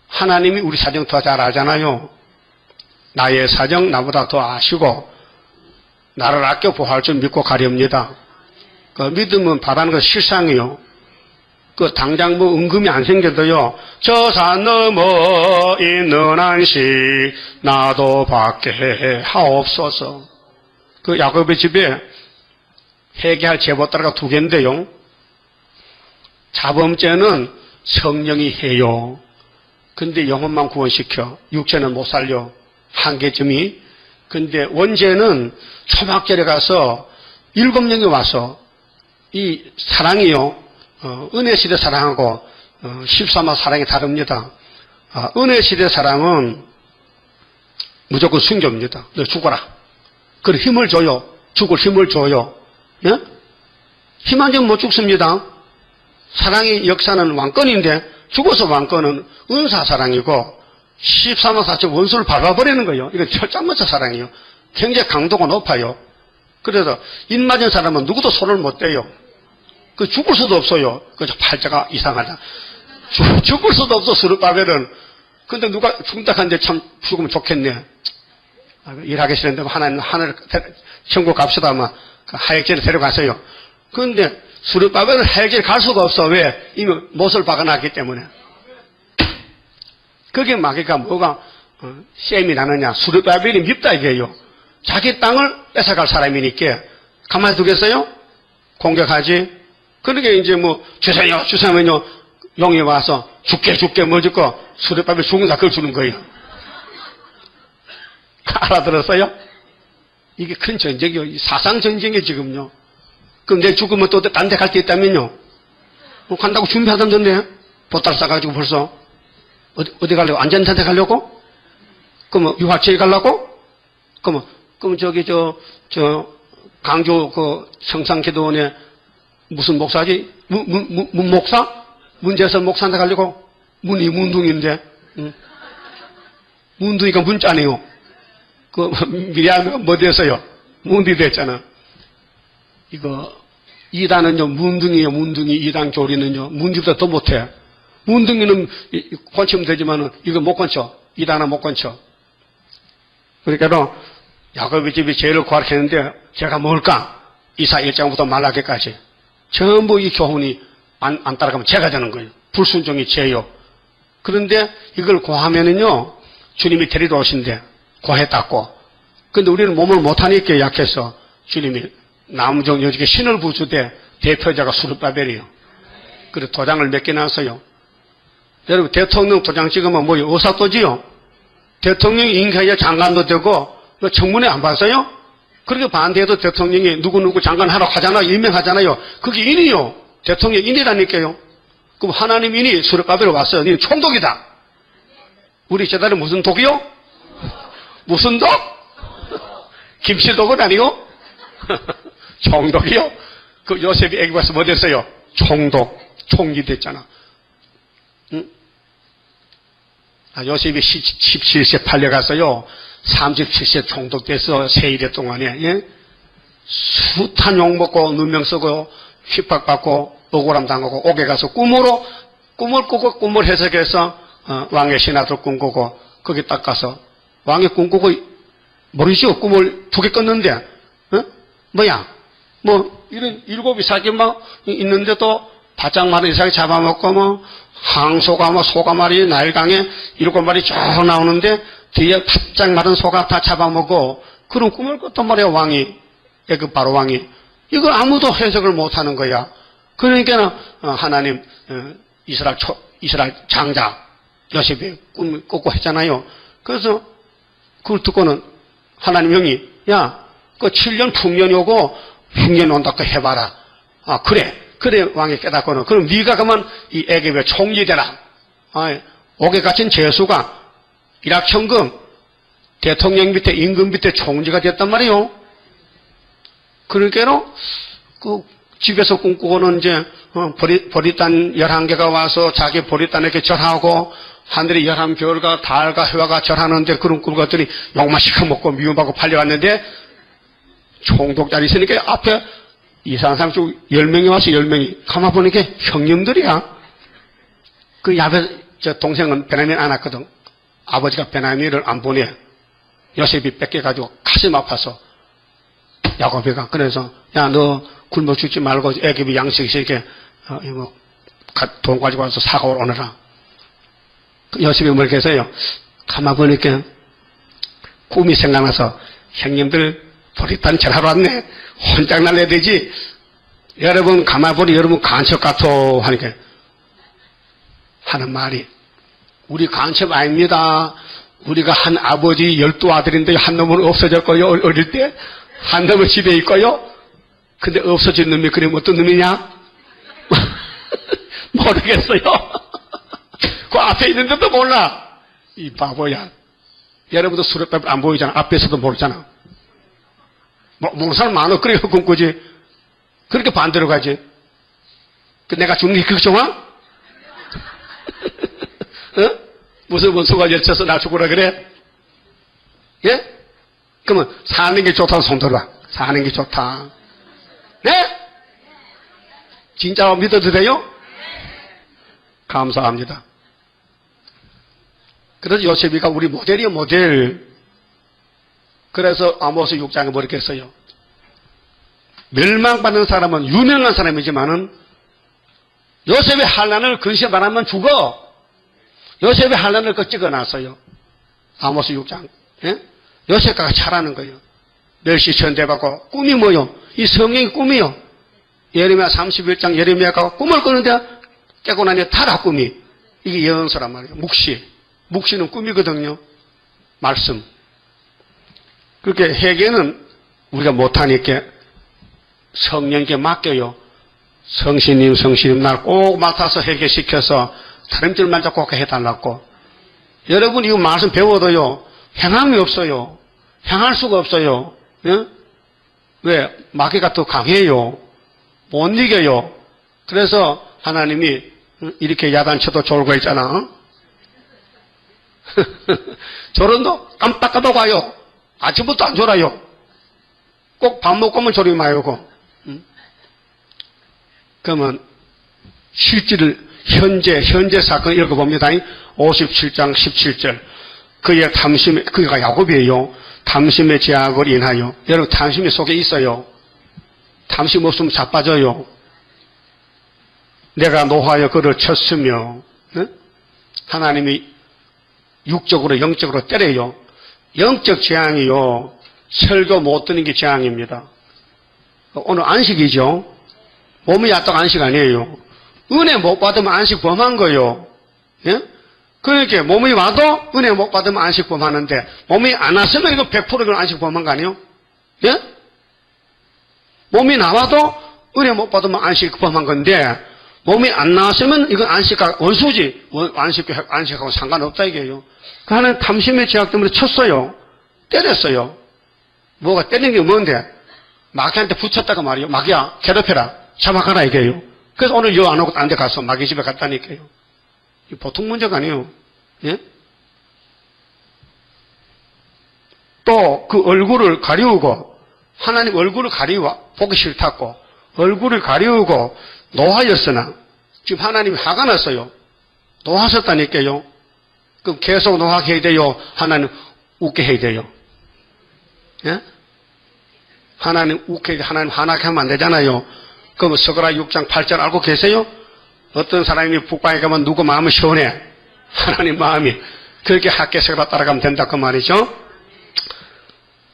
하나님이 우리 사정 더 잘 알잖아요. 나의 사정 나보다 더 아시고, 나를 아껴 보호할 줄 믿고 가렵니다. 그 믿음은 바라는 건 실상이요. 그 당장 은금이 안 생겨도요, 저 산 넘어 있는 안식 나도 받게 하옵소서. 그 야곱의 집에 회개할 제보따라가 2개인데요. 자범죄는 성령이 해요. 근데 영혼만 구원시켜. 육체는 못 살려. 한계점이. 근데 원죄는 초막절에 가서 7명이 와서 이 사랑이요. 은혜 시대 사랑하고 13화 사랑이 다릅니다. 은혜 시대 사랑은 무조건 순교입니다. 너 죽어라. 그래 힘을 줘요. 죽을 힘을 줘요. 예? 힘 안 주면 못 죽습니다. 사랑의 역사는 왕권인데 죽어서 왕권은 은사 사랑이고 13화 사체 원수를 밟아버리는 거예요. 이건 철장못자 사랑이에요. 굉장히 강도가 높아요. 그래서 입 맞은 사람은 누구도 손을 못 대요. 그 죽을 수도 없어요. 그 팔자가 이상하다. 죽을 수도 없어, 스룹바벨은. 근데 누가 죽는다 하는데 참 죽으면 좋겠네. 일하기 싫은데 하나님 하늘 천국 갑시다 아마 하역제를 데려가세요. 그런데 스룹바벨은 하역제를 갈 수가 없어. 왜? 이미 못을 박아놨기 때문에. 그게 막이가 뭐가 셈이 나느냐. 스룹바벨이 밉다 이게요. 자기 땅을 뺏어갈 사람이니까 가만히 두겠어요? 공격하지. 그러니까 이제 주세요, 주세요면요, 용이 와서 죽게 뭐 짓고 수레밥에 죽은 다 그걸 주는 거예요. 알아들었어요? 이게 큰 전쟁이요. 사상 전쟁이 지금요. 그럼 내 죽으면 또 딴 데 갈 게 있다면요. 간다고 준비하던데, 보따리 싸가지고 벌써. 어디 가려고? 안전한 데 가려고? 그럼 유학체에 가려고? 그럼 저기, 강조 성상기도원에 무슨 목사지? 문 목사? 문제선 목사한테 가려고? 문이 문둥인데, 문둥이가 문자네요. 미리하면 뭐 됐어요? 문둥이 됐잖아. 이단은요, 문둥이에요, 문둥이. 이단 교리는요, 문둥이보다 더 못해. 문둥이는 건치면 되지만은, 이거 못 건쳐. 이단은 못 건쳐. 그러니까, 야곱의 집이 죄를 구하겠는데, 제가 뭘까? 이사 1장부터 말라기까지. 전부 이 교훈이 안 따라가면 죄가 되는 거예요. 불순종이 죄요. 그런데 이걸 고하면은요, 주님이 데리러 오신대. 고했다고. 근데 우리는 몸을 못하니까 약해서 주님이 남정 여직에 신을 부주되 대표자가 수르바벨이요. 그래서 도장을 몇 개 놨어요. 여러분, 대통령 도장 찍으면 뭐요? 의사도지요? 대통령이 임기하여 장관도 되고, 청문회 안 봤어요? 그렇게 반대해도 대통령이 누구누구 장관 하라고 하잖아요. 임명하잖아요. 그게 인이요. 대통령 인이라니까요. 그럼 하나님 인이 수르바벨에 왔어요. 니는 총독이다. 우리 제자는 무슨 독이요? 무슨 독? 김치독은 아니고? 총독이요? 그 요셉이 애기 와서 뭐 됐어요? 총독. 총리 됐잖아. 응? 요셉이 17세 팔려갔어요. 37세 총독 돼서 세일의 동안에, 예? 숱한 욕먹고, 누명 쓰고, 핍박받고, 억울함 당하고, 옥에 가서 꿈을 꾸고, 꿈을 해석해서, 왕의 신하들 꿈꾸고, 거기 딱 가서, 왕의 꿈꾸고, 모르시오? 꿈을 2개 꿨는데, 뭐야? 이런 7이 사기만 있는데도, 바짝 마른 이삭이 잡아먹고 항소가 소가 말이 나일강에 7마리 쭉 나오는데 뒤에 바짝 마른 소가 다 잡아먹고 그런 꿈을 꿨단 말이야, 왕이. 애굽 바로 왕이. 이걸 아무도 해석을 못하는 거야. 그러니까 하나님 이스라엘 장자 요셉이 꿈을 꿨고 했잖아요. 그래서 그걸 듣고는 하나님 형이 그 7년 풍년이 오고 흉년이 온다고 해봐라. 그래 왕이 깨닫고는 그럼 네가 그만 이 애굽의 총리 되라. 옥에 갇힌 죄수가 일확천금 대통령 밑에 임금 밑에 총리가 됐단 말이에요. 그러니까 그 집에서 꿈꾸고는 이제 보리단 11개가 와서 자기 보리단에게 절하고 하늘에 11별과 달과 해와가 절하는데 그런 꿈을 꿨더니 욕만 시커먹고 미움받고 팔려갔는데 총독자리 있으니까 앞에 이상한 사람 쭉 10명이 와서 10명이 가만 보니까 형님들이야. 그 야베 동생은 베냐민 안 왔거든. 아버지가 베냐민을 안 보내. 요셉이 뺏겨가지고 가슴 아파서 야곱이가 그래서 너 굶어 죽지 말고 애굽이 양식 있으니까 돈 가지고 와서 사과를 오너라. 요셉이 뭘 해서요. 가만 보니까 꿈이 생각나서 형님들 보리단 절하러 왔네. 혼장 날려야 되지. 여러분 가만 보니 여러분 간첩 같아 하니까 하는 말이 우리 간첩 아닙니다. 우리가 한 아버지 12아들인데 한 놈은 없어졌고요. 어릴 때 한 놈은 집에 있고요. 근데 없어진 놈이 그럼 어떤 놈이냐? 모르겠어요. 그 앞에 있는데도 몰라. 이 바보야. 여러분도 수렵밥 안 보이잖아. 앞에서도 모르잖아. 모르는 사람 많아. 그래 꿈꾸지. 그렇게 반대로 가지. 내가 죽는 게 그렇게 좋아? 무슨 원수가 열쳐서 나 죽으라 그래? 예? 그러면 사는 게 좋다고 손 들어봐. 사는 게 좋다. 네? 진짜로 믿어도 돼요? 감사합니다. 그래서 요셉이가 우리 모델이요, 모델. 그래서 아모스 6장에 뭐렇게 했어요? 멸망받는 사람은 유명한 사람이지만은 요셉의 환난을 근시에 말하면 죽어. 요셉의 환난을 찍어놨어요. 아모스 6장. 예? 요셉과 차라는 거예요. 멸시 천대받고 꿈이 뭐요? 이 성경이 꿈이요. 예레미야 31장 예레미야가 꿈을 꾸는데 깨고 나니 타라 꿈이. 이게 예언서란 말이에요. 묵시는 꿈이거든요. 말씀. 그렇게 회개는 우리가 못하니까 성령께 맡겨요. 성신님 날 꼭 맡아서 회개시켜서 다림질만 잡고 해달라고. 여러분 이거 말씀 배워도요. 행함이 없어요. 행할 수가 없어요. 예? 왜? 마귀가 더 강해요. 못 이겨요. 그래서 하나님이 이렇게 야단쳐도 졸고 있잖아. 졸은도 깜빡하고 가요. 아침부터 안 졸아요. 꼭 밥 먹고 오면 졸이 마요고. 그러면 실질을 현재 사건 읽어봅니다. 57장 17절. 그의 탐심에, 그가 야곱이에요. 탐심의 제약을 인하여. 여러분 탐심이 속에 있어요. 탐심 없으면 자빠져요. 내가 노하여 그를 쳤으며 하나님이 육적으로 영적으로 때려요. 영적 재앙이요. 설교 못 듣는 게 재앙입니다. 오늘 안식이죠. 몸이 얕다고 안식 아니에요. 은혜 못 받으면 안식 범한 거예요. 예? 그러니까 몸이 와도 은혜 못 받으면 안식 범하는데 몸이 안 왔으면 이거 100% 안식 범한 거 아니에요? 예? 몸이 나와도 은혜 못 받으면 안식 범한 건데 몸이 안 나왔으면 이건 안식과 원수지. 안식하고 상관없다 이게요. 그 하나는 탐심의 제약 때문에 쳤어요. 때렸어요. 뭐가 때린 게 뭔데? 마귀한테 붙였다가 말이요. 마귀야 괴롭혀라. 잡아가라 이게요. 그래서 오늘 여 안 오고 딴 데 가서 마귀 집에 갔다니까요. 보통 문제가 아니에요. 예? 또 그 얼굴을 가리우고 하나님 얼굴을 가리워 보기 싫다고 얼굴을 가리우고 노하였으나 지금 하나님이 화가 났어요. 노하셨다니까요. 그럼 계속 노하게 해야 돼요? 하나님 웃게 해야 돼요? 예? 하나님 웃게, 하나님 화나게 하면 안 되잖아요. 그럼 서가라 6장 8절 알고 계세요? 어떤 사람이 북방에 가면 누구 마음이 시원해? 하나님 마음이. 그렇게 학개석으로 따라가면 된다 그 말이죠.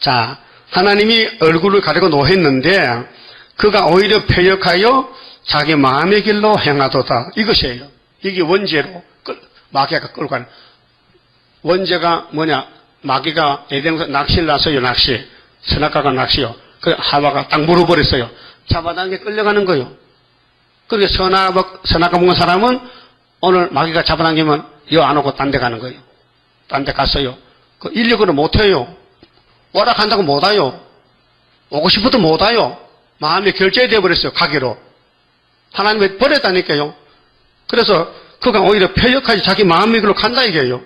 자, 하나님이 얼굴을 가리고 노했는데 그가 오히려 패역하여 자기 마음의 길로 행하도다. 이것이에요. 이게 원죄로 마귀가 끌고 가는. 원죄가 뭐냐? 마귀가 에덴에서 낚시를 놨어요. 낚시. 선악과가 낚시요. 그 하와가 딱 물어버렸어요. 잡아당겨 끌려가는 거요. 그렇게 선악과 먹은 사람은 오늘 마귀가 잡아당기면 여 안 오고 딴 데 가는 거예요. 딴 데 갔어요. 그 인력으로 못 해요. 오락한다고 못 와요. 오고 싶어도 못 와요. 마음이 결제되어 버렸어요. 가기로. 하나님이 버렸다니까요. 그래서 그가 오히려 패역하지 자기 마음의 길로 간다 이게요.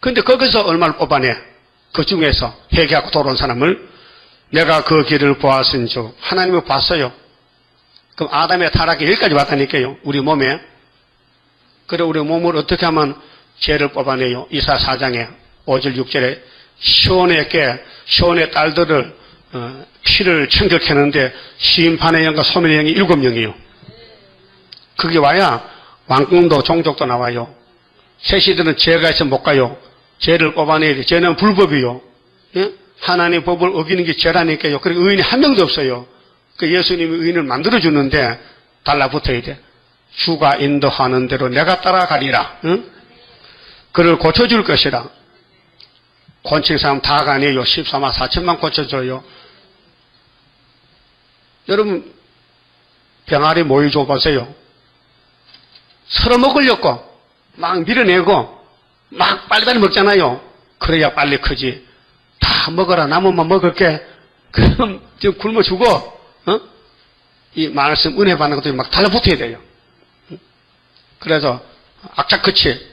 근데 거기서 얼마를 뽑아내? 그 중에서 회개하고 돌아온 사람을 내가 그 길을 보았은즉 하나님을 봤어요. 그럼 아담의 타락이 여기까지 왔다니까요. 우리 몸에. 그래 우리 몸을 어떻게 하면 죄를 뽑아내요? 이사 4장에 5절 6절에 시온의 딸들을 피를 청격했는데 심판의 영과 소멸의 영이 7명이에요. 그게 와야 왕궁도 종족도 나와요. 세시들은 죄가 있으면 못 가요. 죄를 뽑아내야 돼. 죄는 불법이요. 예? 하나님의 법을 어기는 게 죄라니까요. 그리고 의인이 한 명도 없어요. 그 예수님이 의인을 만들어주는데 달라붙어야 돼. 주가 인도하는 대로 내가 따라가리라. 응? 그를 고쳐줄 것이라. 권칭 사람 다가 아니에요. 14만 4천만 고쳐줘요. 여러분 병아리 모이 줘보세요. 서로 먹으려고 막 밀어내고 막 빨리빨리 먹잖아요. 그래야 빨리 크지. 다 먹어라. 남으면 먹을게. 그럼 지금 굶어 죽어. 어? 이 말씀 은혜 받는 것도 막 달라붙어야 돼요. 그래서 악착같이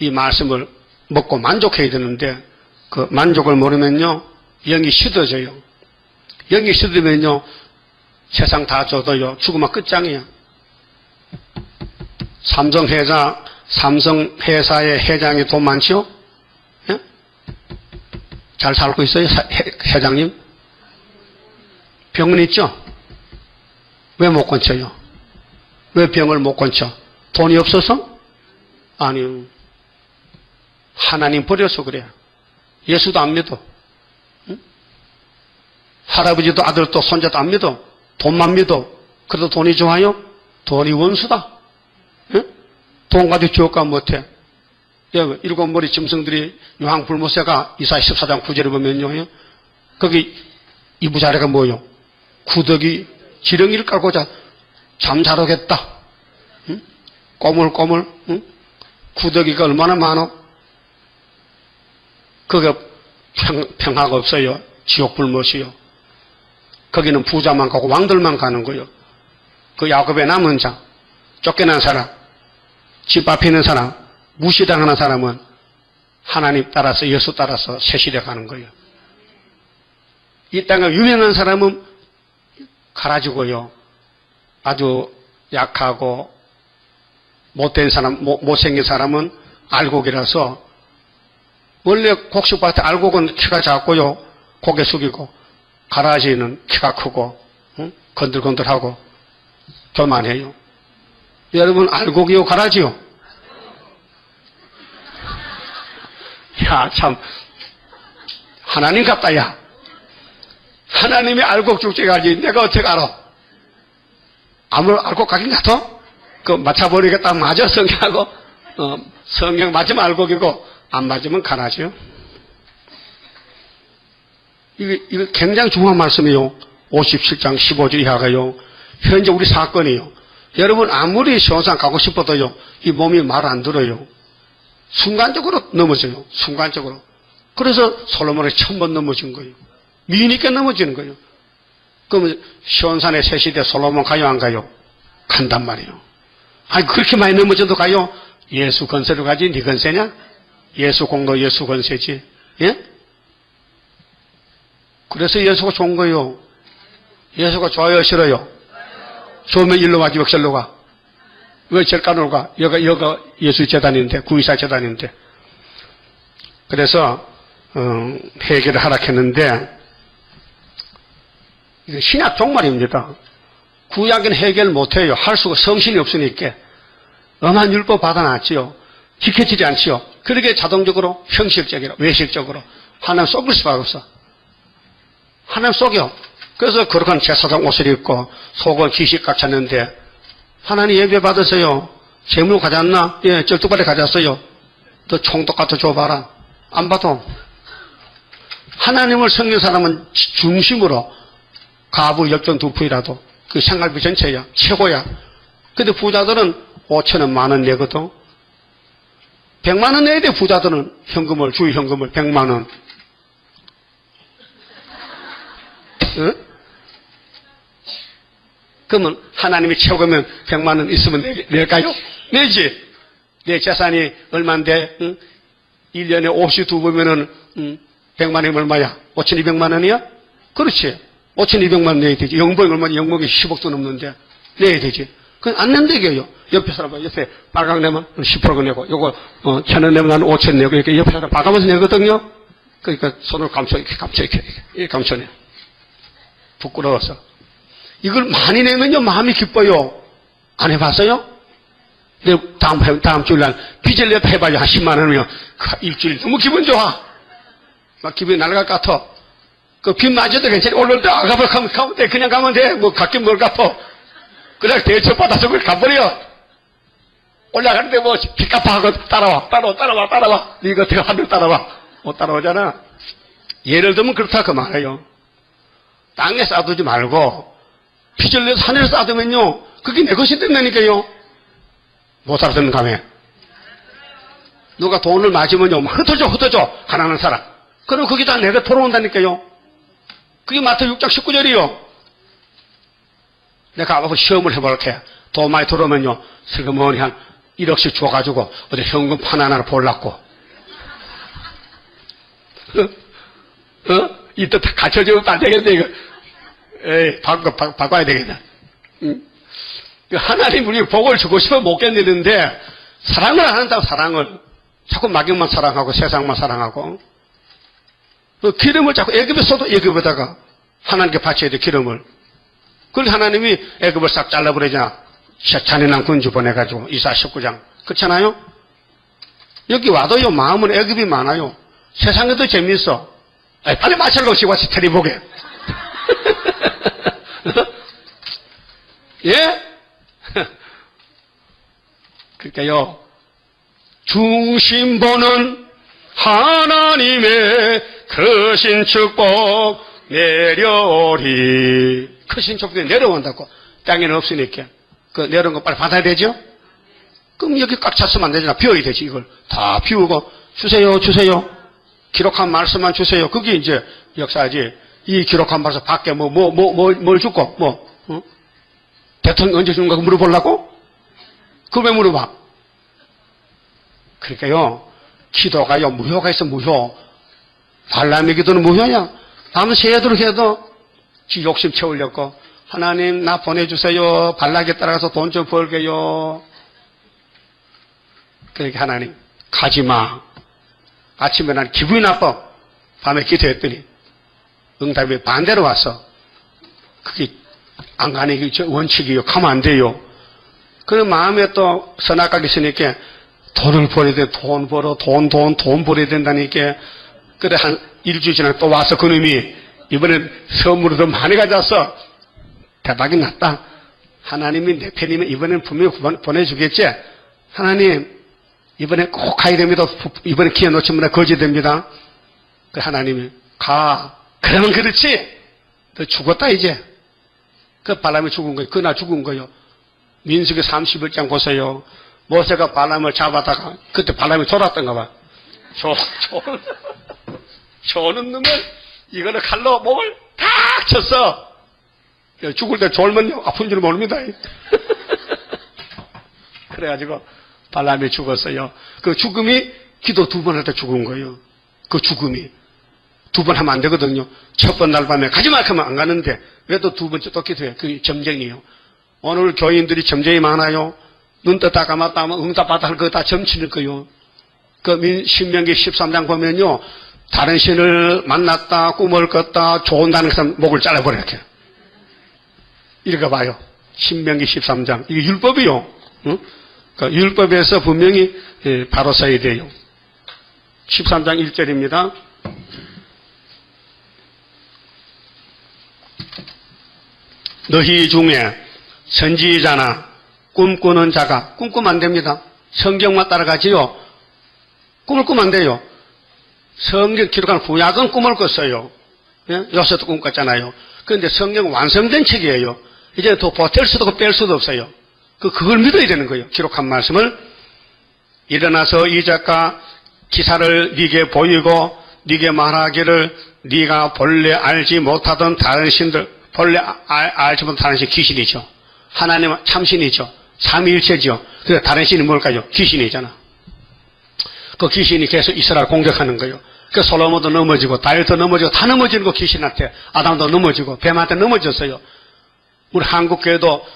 이 말씀을 먹고 만족해야 되는데 그 만족을 모르면요 영이 시들어져요. 영이 시들면요 세상 다 줘도요 죽으면 끝장이야. 삼성회사의 회장이 돈 많지요? 예? 잘 살고 있어요 회장님? 병은 있죠? 왜 못 고쳐요? 왜 병을 못 고쳐? 돈이 없어서? 아니요. 하나님 버려서 그래요. 예수도 안 믿어. 응? 할아버지도 아들도 손자도 안 믿어. 돈만 믿어. 그래도 돈이 좋아요? 돈이 원수다. 응? 돈 가지고 지옥 가면 못해. 일곱 머리 짐승들이 요한 불모세가 이사야 14장 9절에 보면요. 거기 이부자리가 뭐요? 구더기 지렁이를 깔고 잠자러겠다. 응? 꼬물꼬물. 응? 구더기가 얼마나 많어? 그게 평화가 없어요. 지옥 불못이요. 거기는 부자만 가고 왕들만 가는 거요. 그 야곱의 남은 자, 쫓겨난 사람, 집 앞에 있는 사람, 무시당하는 사람은 하나님 따라서 예수 따라서 세시대 가는 거예요. 이 땅에 유명한 사람은 갈아주고요. 아주 약하고 못된 사람, 못생긴 사람은 알곡이라서 원래 곡식밭에 알곡은 키가 작고요. 고개 숙이고 가라지는 키가 크고 응? 건들건들하고 교만해요. 여러분 알곡이요 가라지요? 야 참 하나님 같다 야. 하나님이 알곡 죽지가지 내가 어떻게 알아? 아무 알곡 가긴 같아? 그 맞춰보니까 딱 맞아 성경하고 성경 맞으면 알곡이고 안 맞으면 가라지요. 이거 굉장히 중요한 말씀이에요. 57장 15절 이하가요. 현재 우리 사건이요. 여러분 아무리 시원산 가고 싶어도요. 이 몸이 말 안 들어요. 순간적으로 넘어져요. 순간적으로. 그래서 솔로몬이 1000번 넘어진 거예요. 미니까 넘어지는 거예요. 그러면 시온산의 새시대 솔로몬 가요 안 가요? 간단 말이에요. 아니 그렇게 많이 넘어져도 가요? 예수 건세로 가지 네 건세냐? 예수 공로 예수 건세지. 예? 그래서 예수가 좋은 거예요. 예수가 좋아요 싫어요? 좋으면 일로 와지 벽실로 가. 왜 절간으로 가? 여가 예수 재단인데 구의사 재단인데. 그래서 회개를 하락했는데 이게 신약 종말입니다. 구약은 해결 못해요. 할 수가 성신이 없으니까. 엄한 율법 받아놨지요. 지켜지지 않지요. 그렇게 자동적으로 형식적으로 외식적으로 하나님 속일 수밖에 없어. 하나님 속여. 그래서 거룩한 제사장 옷을 입고 속은 기식같이 찼는데 하나님 예배 받으세요. 재물 가졌나? 예, 쩔뚝발에 가졌어요. 너 총독 갖다 줘봐라. 안 봐도. 하나님을 섬기는 사람은 중심으로 가부 역전 두푸이라도 그 생활비 전체야. 최고야. 근데 부자들은 5천원 만원 내거든. 100만원 내야 돼. 부자들은 현금을, 주의 현금을 100만원. 응? 그러면 하나님이 최고면 100만원 있으면 낼까요? 내지. 내 재산이 얼만데, 응? 1년에 52번이면은, 100만원이 얼마야? 5,200만원이야? 그렇지. 5,200만원 내야 되지. 영봉이 얼마나, 영봉이 10억도 넘는데, 내야 되지. 그건 안 낸다고요. 옆에 사람, 옆에 빨강 내면 10% 내고, 요거, 1,000원 내면 난 5,000 내고, 이렇게 옆에 사람 봐가면서 내거든요? 그러니까 손을 이렇게 감춰내. 부끄러워서. 이걸 많이 내면요, 마음이 기뻐요. 안 해봤어요? 다음 주일날 빚을 내다 해봐요. 한 10만원이면. 일주일 너무 기분 좋아. 막 기분이 날아갈 것 같아. 그 빚 맞아도 괜찮아. 오늘 또 가면 돼. 그냥 가면 돼. 뭐, 갚긴 뭘 갚어. 그냥 대처 받아서 그걸 갚버려. 올라가는데 뭐, 빚 갚아하고 따라와. 네가 어떻게 하늘 따라와. 못 따라오잖아. 예를 들면 그렇다 그 말이에요. 땅에 쌓아두지 말고, 빚을 내서 하늘에 쌓아두면요, 그게 내 것이 된다니까요. 못 살았는 감에. 누가 돈을 맞으면요, 흩어져. 가난한 사람. 그럼 그게 다 내가 돌아온다니까요. 그게 마태복음 6장 19절이요. 내가 앞으로 시험을 해볼게. 돈 많이 들어오면요, 슬그머니 한 1억씩 줘가지고, 어디 현금 판 하나를 볼라고. 이때 갇혀지면 안 되겠네, 이거. 에이, 바꿔야 되겠다. 하나님 우리 복을 주고 싶으면 못 견디는데, 사랑을 안 한다고, 사랑을. 자꾸 마귀만 사랑하고, 세상만 사랑하고. 그 기름을 자꾸 애굽에 써도 애굽에다가 하나님께 바쳐야 돼, 기름을. 그래서 하나님이 애굽을 싹 잘라버리자. 잔인한 군주 보내가지고, 이사 19장. 그렇잖아요? 여기 와도요, 마음은 애굽이 많아요. 세상에도 재미있어. 빨리 마찰로 오시고 와서 테리보게. 예? 그러니까요, 중심 보는 하나님의 크신 축복 내려오리. 크신 축복이 내려온다고. 땅에는 없으니까. 그 내려온 거 빨리 받아야 되죠? 그럼 여기 꽉 찼으면 안 되잖아. 비워야 되지, 이걸. 다 비우고, 주세요. 기록한 말씀만 주세요. 그게 이제 역사지. 이 기록한 말씀 밖에 뭘 주고, 대통령 언제 주는 거 물어보려고? 그걸 왜 물어봐? 그러니까요, 기도가요, 무효가 있어, 무효. 발람의 기도는 무효냐? 밤새도록 해도 지 욕심 채우려고. 하나님, 나 보내주세요. 발락에 따라가서 돈 좀 벌게요. 그러니까 하나님, 가지 마. 아침에 난 기분이 나빠. 밤에 기도했더니, 응답이 반대로 왔어. 그게 안 가는 게 원칙이요. 가면 안 돼요. 그런 마음에 또 선악각이 있으니까 돈을 벌어야 돼. 돈 벌어. 돈 벌어야 된다니까. 그래, 한 일주일 지나고 또 와서 그놈이 이번엔 선물을 더 많이 가져왔어. 대박이 났다. 하나님이 내 편이면 이번엔 분명히 보내주겠지. 하나님, 이번에 꼭 가야 됩니다. 이번에 기회 놓치면 나 거지 됩니다. 그 하나님이 가. 그러면 그렇지. 너 죽었다 이제. 그 발람이 죽은 거예요. 그날 죽은 거예요. 민수기 31장 보세요. 모세가 발람을 잡아다가 그때 발람이 돌았던가 봐. 조는 놈을 이거는 칼로 목을 탁 쳤어. 죽을 때 졸면 아픈 줄 모릅니다. 그래가지고 발람이 죽었어요. 그 죽음이 기도 2번 할 때 죽은 거예요. 그 죽음이. 2번 하면 안 되거든요. 첫 번 날 밤에 가지 말까 하면 안 가는데 왜 또 2번째 또 기도해요? 그 점쟁이에요. 오늘 교인들이 점쟁이 많아요. 눈 떴다 감았다 하면 응답받아 할 거 다 점치는 거요. 그 신명기 13장 보면요. 다른 신을 만났다, 꿈을 꿨다, 좋은 다는 사람 목을 잘라버려, 이렇게. 이렇게 봐요. 신명기 13장. 이게 율법이요. 응? 그러니까 율법에서 분명히 바로 서야 돼요. 13장 1절입니다. 너희 중에 선지자나 꿈꾸는 자가 꿈꾸면 안 됩니다. 성경만 따라가지요. 꿈을 꾸면 안 돼요. 성경 기록한 구약은 꿈을 꿨어요. 예? 요새도 꿈 꿨잖아요. 그런데 성경은 완성된 책이에요. 이제 더 보탤 수도 없고 뺄 수도 없어요. 그걸 믿어야 되는 거예요. 기록한 말씀을. 일어나서 이 작가 기사를 네게 보이고 네게 말하기를 네가 본래 알지 못하던 다른 신들, 본래 알지 못한 다른 신 귀신이죠. 하나님은 참신이죠. 삼위일체죠. 그래서 다른 신이 뭘까요? 귀신이잖아. 그 귀신이 계속 이스라엘 공격하는 거예요. 그 솔로몬도 넘어지고 다윗도 넘어지고 다 넘어지는 거 귀신한테. 아담도 넘어지고 뱀한테 넘어졌어요. 우리 한국교회도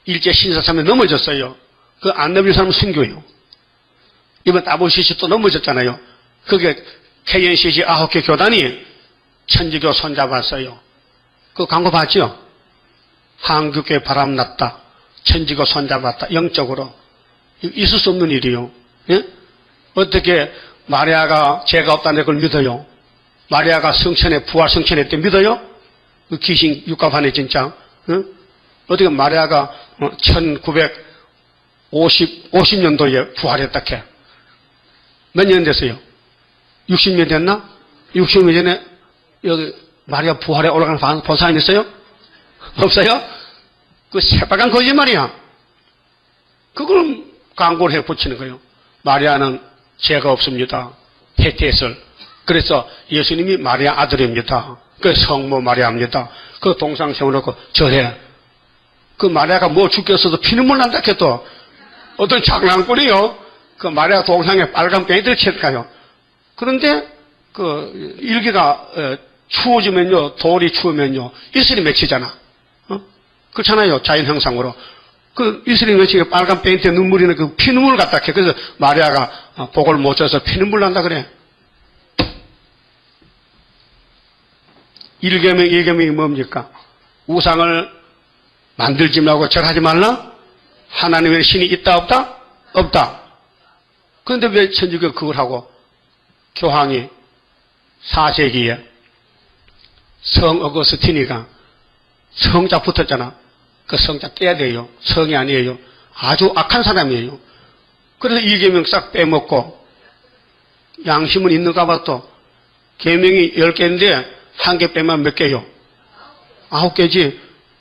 일제 신사참에 넘어졌어요. 그 안 넘어진 사람은 순교예요. 이번 WCC 또 넘어졌잖아요. 그게 KNCC 9개 교단이 천주교 손잡았어요. 그 광고 봤죠? 한국교회 바람났다. 천주교 손잡았다. 영적으로. 있을 수 없는 일이요. 예? 어떻게 마리아가 죄가 없다는 걸 믿어요? 마리아가 성천에 부활 성천했대 믿어요? 그 귀신 육갑하네 진짜. 예? 어떻게 마리아가 1950년도에 부활했다 캐? 몇 년 됐어요? 60년 됐나? 60년 전에 여기 마리아 부활에 올라가는 본 사람 있어요? 없어요? 그 새빨간 거짓말이야. 그걸 광고를 해 붙이는 거예요. 마리아는 죄가 없습니다. 태태설. 그래서 예수님이 마리아 아들입니다. 그 성모 마리아입니다. 그 동상 세워놓고 절해. 그 마리아가 뭐 죽겠어도 피눈물 난다 해도 어떤 장난꾼이요. 그 마리아 동상에 빨간 페인트를 칠까요? 그런데 그 일기가 추워지면요, 돌이 추우면요, 이슬이 맺히잖아. 그렇잖아요, 자연 형상으로. 그 이슬이 맺히게 빨간 페인트에 눈물이는 그 피눈물 같다 해. 그래서 마리아가 복을 못 줘서 피눈물 난다 그래. 1계명, 2계명이 뭡니까? 우상을 만들지 말고 절하지 말라? 하나님의 신이 있다, 없다? 없다. 그런데 왜 천주교가 그걸 하고 교황이 4세기에 성 어거스티니가 성자 붙었잖아. 그 성자 떼야 돼요. 성이 아니에요. 아주 악한 사람이에요. 그래서 이 계명 싹 빼먹고 양심은 있는가 봐 또 계명이 10개인데 한 개 빼면 몇 개요? 9개지.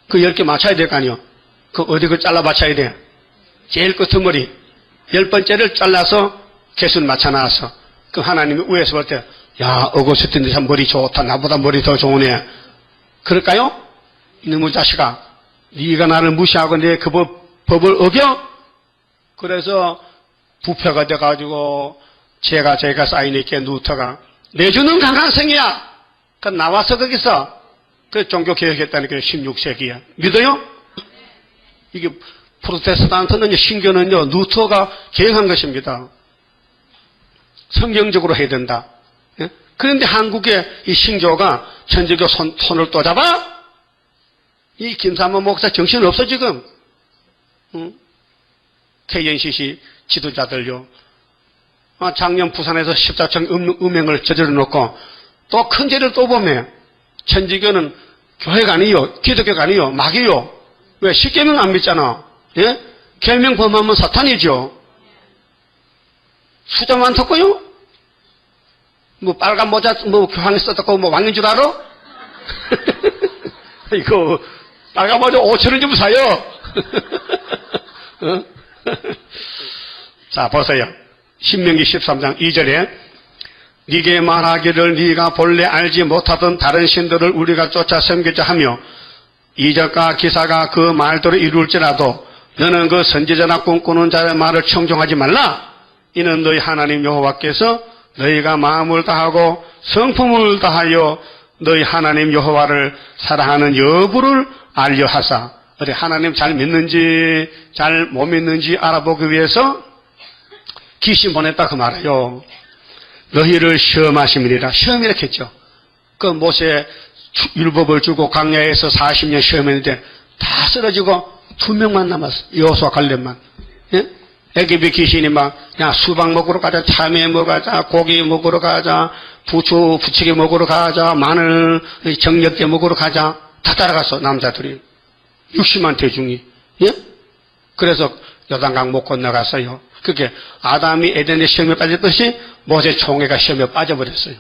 그 10개 맞춰야 될 거 아니요. 그 어디 그 잘라 맞춰야 돼. 제일 끝머리 10번째를 잘라서 개수를 맞춰놨어. 그 하나님이 위에서 볼 때, 야, 어거스틴 참 머리 좋다. 나보다 머리 더 좋으네. 그럴까요? 이놈의 자식아, 네가 나를 무시하고 내 그 법을 어겨? 그래서 부패가 돼가지고 죄가 쌓이니까 누터가 내주는 강간성이야. 그 나와서 거기서 그 종교개혁했다는 게 16세기야. 믿어요? 이게 프로테스탄트는 신교는요, 누터가 개혁한 것입니다. 성경적으로 해야 된다. 예? 그런데 한국의 이 신교가 천주교 손을 또 잡아? 이 김삼원 목사 정신 없어 지금. 응? KNCC 지도자들요. 작년 부산에서 14청 음행을 저질러 놓고 또 큰 죄를 또 보면 천주교는 교회가 아니요, 기독교가 아니요, 마귀요. 왜? 10계명 안 믿잖아. 예? 계명 범하면 사탄이죠. 수자 많다고요? 뭐 빨간 모자 뭐 교황이 썼다고 뭐 왕인 줄 알아? 이거 빨간 모자 5,000원 좀 사요. 어? 자 보세요. 신명기 13장 2절에 네게 말하기를 네가 본래 알지 못하던 다른 신들을 우리가 쫓아 섬기자 하며 이적과 기사가 그 말대로 이룰지라도 너는 그 선지자나 꿈꾸는 자의 말을 청종하지 말라. 이는 너희 하나님 여호와께서 너희가 마음을 다하고 성품을 다하여 너희 하나님 여호와를 사랑하는 여부를 알려 하사. 어디 하나님 잘 믿는지 잘 못 믿는지 알아보기 위해서 귀신 보냈다 그 말이에요. 너희를 시험하심이니라. 시험이라 했죠. 그 모세 율법을 주고 광야에서 40년 시험했는데 다 쓰러지고 2명만 남았어. 여호수아 갈렙만. 예? 애굽의 귀신이 막, 야, 수박 먹으러 가자, 참외 먹으러 가자, 고기 먹으러 가자, 부추, 부치게 먹으러 가자, 마늘, 정력제 먹으러 가자. 다 따라갔어, 남자들이. 60만 대중이. 예? 그래서 요단강 못 건너갔어요. 그게 아담이 에덴의 시험에 빠졌듯이 모세 총회가 시험에 빠져버렸어요.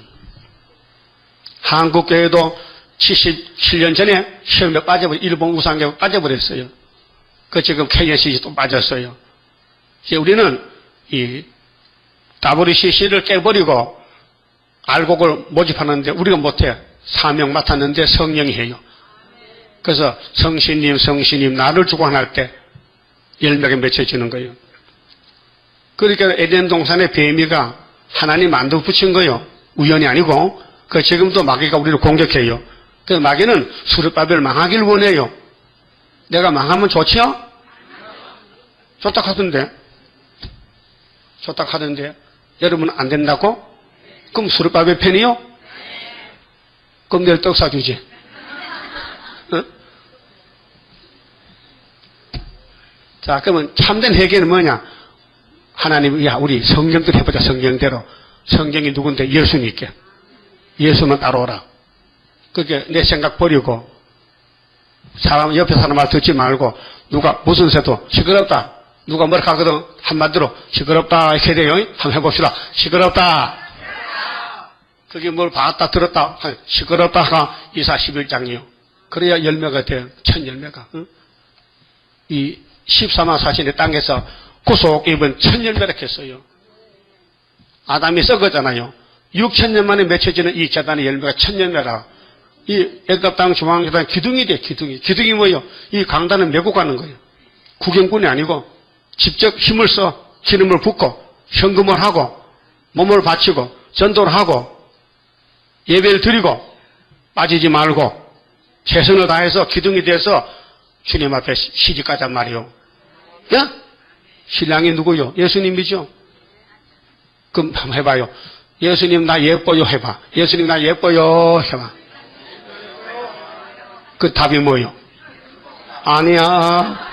한국교회도 77년 전에 시험에 빠져버렸어요. 일본 우상교회 빠져버렸어요. 그 지금 KNCC 또 빠졌어요. 이제 우리는 이 WCC를 깨버리고 알곡을 모집하는데 우리가 못해. 사명 맡았는데 성령이 해요. 그래서 성신님 나를 주관할 때 열매가 맺혀지는 거예요. 그러니까 에덴 동산의 뱀이가 하나님 만두 붙인 거예요. 우연이 아니고 그 지금도 마귀가 우리를 공격해요. 그 마귀는 수르바벨을 망하길 원해요. 내가 망하면 좋지요? 좋다 하던데. 좋다 하던데. 여러분 안 된다고? 그럼 수르바벨 팬이요? 그럼 내일 떡 사주지. 어? 자, 그러면 참된 회개는 뭐냐? 하나님, 야, 우리 성경대로 해보자, 성경대로. 성경이 누군데? 예수님께. 예수만 따라오라. 그게 내 생각 버리고, 사람, 옆에 사람 말 듣지 말고, 누가 무슨 새도 시끄럽다. 누가 뭐라 하거든. 한마디로 시끄럽다. 이렇게 돼요. 한번 해봅시다. 시끄럽다. 그게 뭘 봤다, 들었다. 시끄럽다가 이사 11장이요. 그래야 열매가 돼요. 첫 열매가. 응? 이 14만 4천의 땅에서 구속 입은 첫 열매라 했어요. 아담이 썩었잖아요. 6,000년 만에 맺혀지는 이 재단의 열매가 첫 열매라. 이 애굽 땅 중앙재단 기둥이 돼, 기둥이. 기둥이 뭐예요? 이 강단을 메고 가는 거예요. 구경꾼이 아니고 직접 힘을 써 기름을 붓고 현금을 하고 몸을 바치고 전도를 하고 예배를 드리고 빠지지 말고 최선을 다해서 기둥이 돼서 주님 앞에 시집가잔 말이요. 야? 신랑이 누구요? 예수님이죠. 그럼 한번 해봐요. 예수님 나 예뻐요 해봐. 예수님 나 예뻐요 해봐. 그 답이 뭐요? 아니야.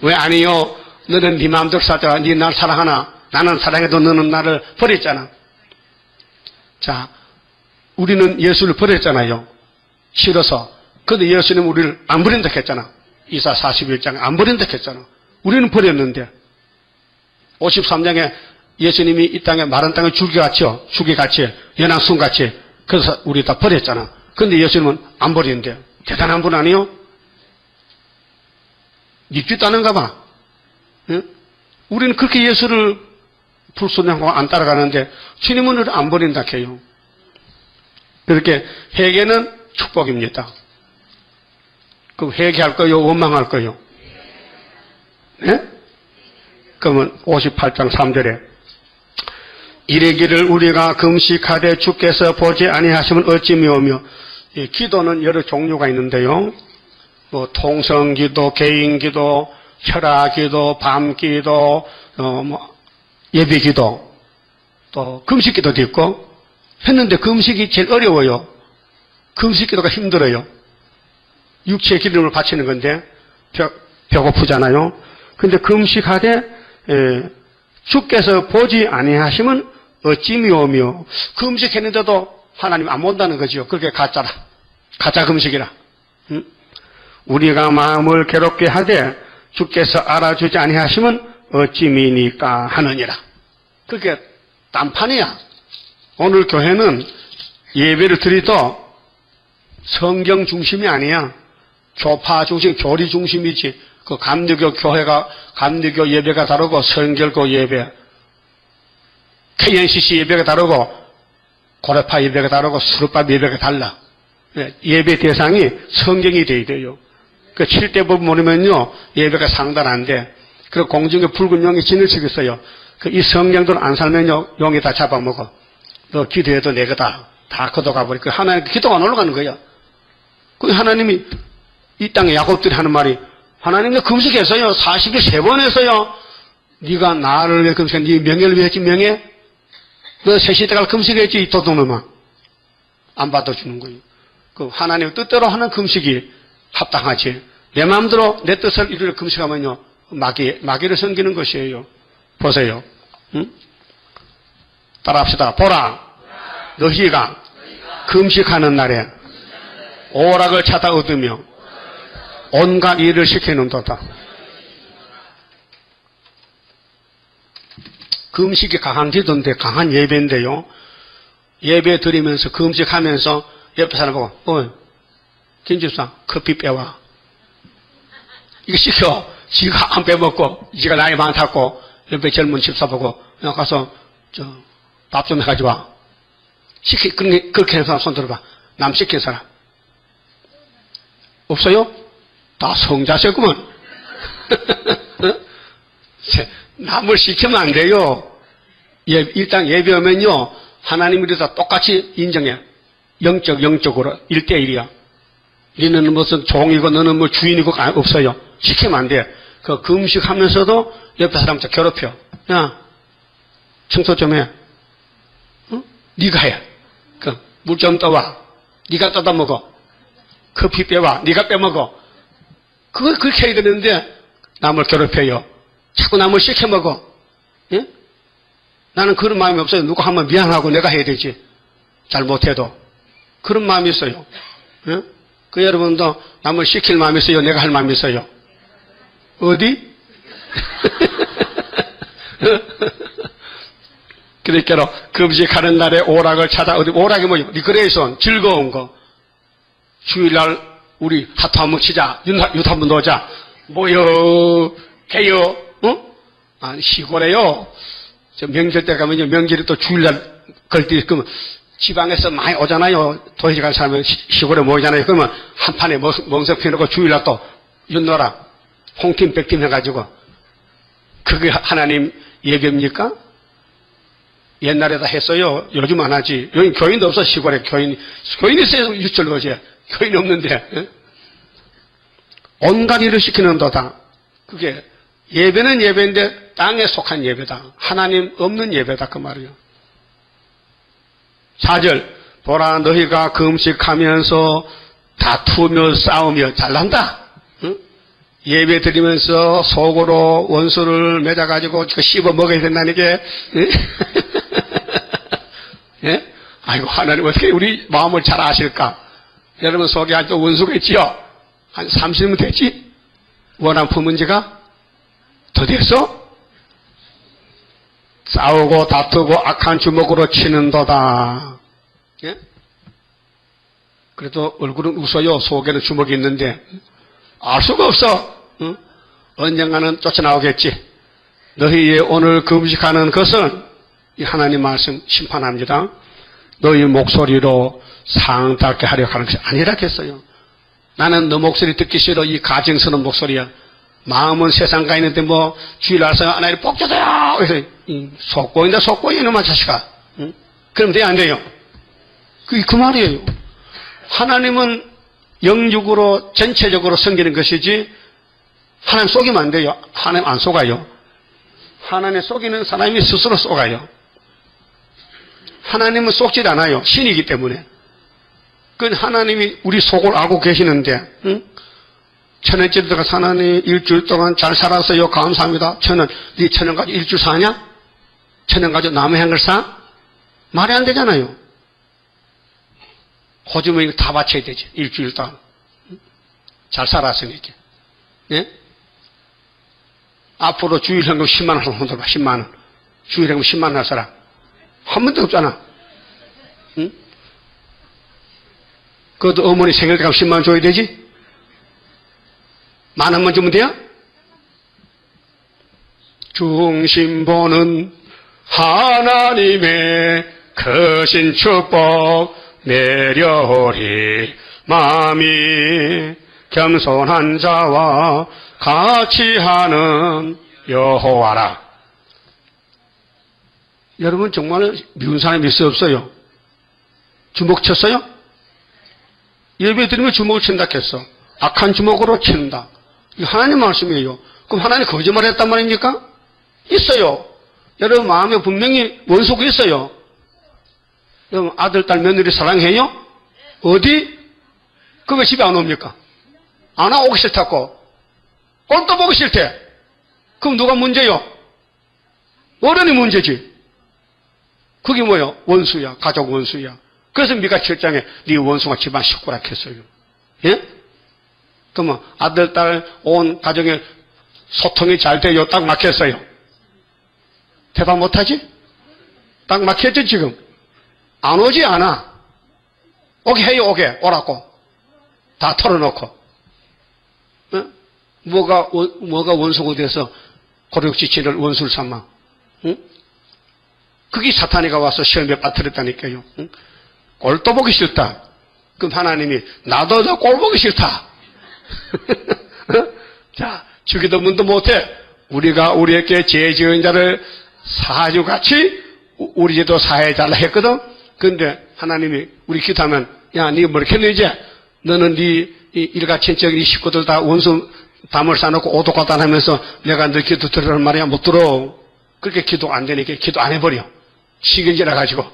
왜 아니요? 너는 네 마음대로 살자. 네 날 사랑하나? 나는 사랑해도 너는 나를 버렸잖아. 자, 우리는 예수를 버렸잖아요. 싫어서. 근데 예수님 우리를 안 버린다 했잖아. 이사 41장에 안 버린다 했잖아. 우리는 버렸는데 53장에 예수님이 이 땅에 마른 땅에 줄기같이요. 줄기같이 연한 순같이 그래서 우리 다 버렸잖아. 근데 예수님은 안 버리는데 대단한 분 아니요? 믿지도 않은가 봐. 예? 우리는 그렇게 예수를 불순종하고 안 따라가는데 주님은 우리를 안 버린다 해요. 그렇게 회개는 축복입니다. 그럼 회개할 거요? 원망할 거요? 예? 그러면 58장 3절에 이르기를 우리가 금식하되 주께서 보지 아니하시면 어찌 미오며. 예, 기도는 여러 종류가 있는데요. 뭐 통성기도, 개인기도, 철학기도, 밤기도, 뭐 예배기도, 또 금식기도도 있고 했는데 금식이 제일 어려워요. 금식기도가 힘들어요. 육체의 기름을 바치는 건데 배고프잖아요. 근데 금식하되 주께서 보지 아니하시면 어찌 미오며. 금식했는데도 하나님 안 본다는 거죠. 그게 가짜라. 가짜 금식이라. 응? 우리가 마음을 괴롭게 하되 주께서 알아주지 아니하시면 어찌 미니까 하느니라. 그게 딴판이야. 오늘 교회는 예배를 드리도 성경 중심이 아니야. 교파 중심, 교리 중심이지. 그 감리교 교회가, 감리교 예배가 다르고, 성결교 예배, KNCC 예배가 다르고, 고레파 예배가 다르고, 수르밥 예배가 달라. 예배 대상이 성경이 돼야 돼요. 그 7대 법 모르면요, 예배가 상달한데, 그 공중에 붉은 용이 진을 치고 있어요. 이 성경들 안 살면요, 용이 다 잡아먹어. 너 기도해도 내 거다. 다 걷어가버리고, 하나님 기도가 안 올라가는 거야. 그 하나님이 이 땅에 야곱들이 하는 말이, 하나님 내 금식했어요. 40일 3번 했어요. 네가 나를 위해 금식한 네 명예를 위해 했지, 명예? 너 3시 때까지 금식했지, 이 도둑놈아. 안 받아주는 거예요. 그 하나님 뜻대로 하는 금식이 합당하지. 내 마음대로 내 뜻을 이루려 금식하면요. 마귀를 섬기는 것이에요. 보세요. 응? 따라합시다. 보라. 너희가 금식하는 날에 오락을 찾아 얻으며 온갖 일을 시키는도다. 금식이 강한 기도인데, 강한 예배인데요. 예배 드리면서 금식하면서 옆에 사람 보고, 김집사 커피 빼와. 이거 시켜. 지가 안 빼먹고, 지가 나이 많다고 옆에 젊은 집사 보고 가서 밥 좀 해가지고 와. 그렇게 하는 사람 손 들어봐. 남 시킨 사람 없어요? 다 성자셨구먼. 남을 시키면 안 돼요. 일단 예배하면요, 하나님이 다 똑같이 인정해. 영적으로 1대1이야. 너는 무슨 종이고 너는 뭐 주인이고 없어요. 시키면 안 돼. 그 금식하면서도 옆에 사람 괴롭혀. 야, 청소 좀 해. 응? 네가 해. 물 좀 떠와. 네가 떠다 먹어. 커피 빼와. 네가 빼먹어. 그걸 그렇게 해야 되는데 남을 괴롭혀요. 자꾸 남을 시켜 먹어. 예? 나는 그런 마음이 없어요. 누가 하면 미안하고 내가 해야 되지. 잘 못해도. 그런 마음이 있어요. 예? 그 여러분도 남을 시킬 마음이 있어요? 내가 할 마음이 있어요? 어디? 그러니까 금식하는 날에 오락을 찾아 어디 오락이 뭐예요? 리크레이션 즐거운 거. 주일날 우리 하트 한번 치자. 유타 한번 놓자. 뭐요? 개요? 어? 아니 시골에요. 저 명절 때 가면요, 명절이 또 주일날 걸 때 그러면 지방에서 많이 오잖아요. 도시에 간 사람은 시골에 모이잖아요. 그러면 한 판에 멍석 피우고 주일날 또 윤노라 홍팀 백팀 해가지고. 그게 하나님 예배입니까? 옛날에 다 했어요. 요즘 안 하지. 여기 교인도 없어. 시골에 교인이 있어야 유철로 오지. 교인이 없는데. 예? 온갖 일을 시키는도다. 그게 예배는 예배인데 땅에 속한 예배다. 하나님 없는 예배다. 그 말이요. 4절. 보라 너희가 금식하면서 다투며 싸우며 잘난다. 응? 예배 드리면서 속으로 원수를 맺어가지고 씹어 먹어야 된다는 게. 예? 아이고 하나님 어떻게 우리 마음을 잘 아실까? 여러분 속에 아직도 원수가 있지요? 한 30년 됐지? 원한 품은 지가 더 됐어? 싸우고 다투고 악한 주먹으로 치는도다. 예? 그래도 얼굴은 웃어요. 속에는 주먹이 있는데 알 수가 없어. 응? 언젠가는 쫓아나오겠지. 너희의 오늘 금식하는 것은 이 하나님 말씀 심판합니다. 너희 목소리로 상답게 하려고 하는 것이 아니라겠어요. 나는 너 목소리 듣기 싫어. 이 가증스러운 목소리야. 마음은 세상가 있는데 뭐 주일 와서 하나님 복 주세요. 그래서 속고인다 속고 이놈아 자식아. 응? 그럼 돼야 안 돼요? 그 말이에요. 하나님은 영육으로 전체적으로 섬기는 것이지 하나님 속이면 안 돼요. 하나님 안 속아요. 하나님 속이는 사람이 스스로 속아요. 하나님은 속지 않아요. 신이기 때문에. 그 하나님이 우리 속을 알고 계시는데, 응? 천년째 들어가서 하나님 일주일 동안 잘 살았어요. 감사합니다. 네 천년 가지고 일주일 사냐? 천년 가지고 남의 향을 사? 말이 안 되잖아요. 호주머니 이거 다 바쳐야 되지. 일주일 동안. 잘 살았으니까. 예? 앞으로 주일 현금 10만 원 한번 들어봐. 10만 원. 주일 현금 10만 원 할 사람. 한 번도 없잖아. 응? 그것도 어머니 생일 때 가면 10만 원 줘야 되지? 10,000원만 주면 돼요? 중심보는 하나님의 크신 축복 내려오리. 마음이 겸손한 자와 같이 하는 여호와라. 여러분 정말 미운 사람이 있어 없어요? 주먹 쳤어요? 예배 드리면 주먹을 친다 했어. 악한 주먹으로 친다. 이거 하나님 말씀이에요. 그럼 하나님 거짓말 했단 말입니까? 있어요. 여러분 마음에 분명히 원수가 있어요. 여러분 아들, 딸, 며느리 사랑해요? 어디? 그거 왜 집에 안 옵니까? 안 와, 오기 싫다고. 꼴도 보기 싫대. 그럼 누가 문제요? 어른이 문제지. 그게 뭐요? 원수야. 가족 원수야. 그래서 미가 7장에 네 원수가 집안 식구라 했어요. 예? 그러면 아들, 딸, 온 가정에 소통이 잘 돼요? 딱 막혔어요? 대답 못하지? 딱 막혔지 지금? 안 오지 않아. 오게 해요, 오게. 오라고. 다 털어놓고. 어? 뭐가 원수가 돼서 고력지치를 원수를 삼아? 응? 그게 사탄이가 와서 시험에 빠뜨렸다니까요. 응? 꼴도 보기 싫다. 그럼 하나님이 나도 저 꼴 보기 싫다. 자, 주기도문도 못해. 우리가 우리에게 죄 지은 자를 사주같이 우리 죄도 사해달라 했거든. 근데 하나님이 우리 기도하면 야, 니 뭐 이렇게 이제 너는 네 일가 친척 네 식구들 다 원수 담을 싸놓고 오독하다 하면서 내가 너 기도 들으라는 말이야 못 들어. 그렇게 기도 안 되니까 기도 안 해버려. 식은지라 가지고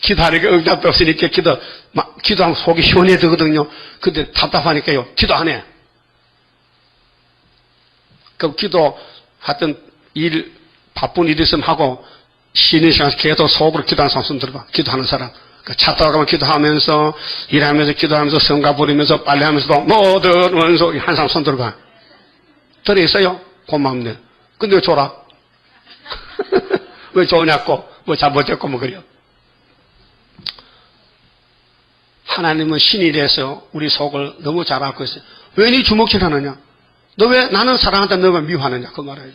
기도하니까 응답도 없으니까 기도하면 속이 시원해지거든요. 근데 답답하니까요 기도 안 해. 그럼 기도 하여튼 바쁜 일 있으면 하고 쉬는 시간에 계속 속으로 기도하는 사람 손 들어봐. 기도하는 사람. 차 타고 가면 기도하면서 일하면서 기도하면서 성가 부리면서 빨래하면서도 모든 원수 한 사람 손 들어봐. 들어있어요? 고맙네. 근데 왜 줘라? 왜 좋냐고? 뭐 잘못했고 뭐 그래요. 하나님은 신이 돼서 우리 속을 너무 잘 알고 있어요. 왜 네 주먹질 하느냐? 너 왜 나는 사랑한다 너만 미워하느냐? 그 말이에요.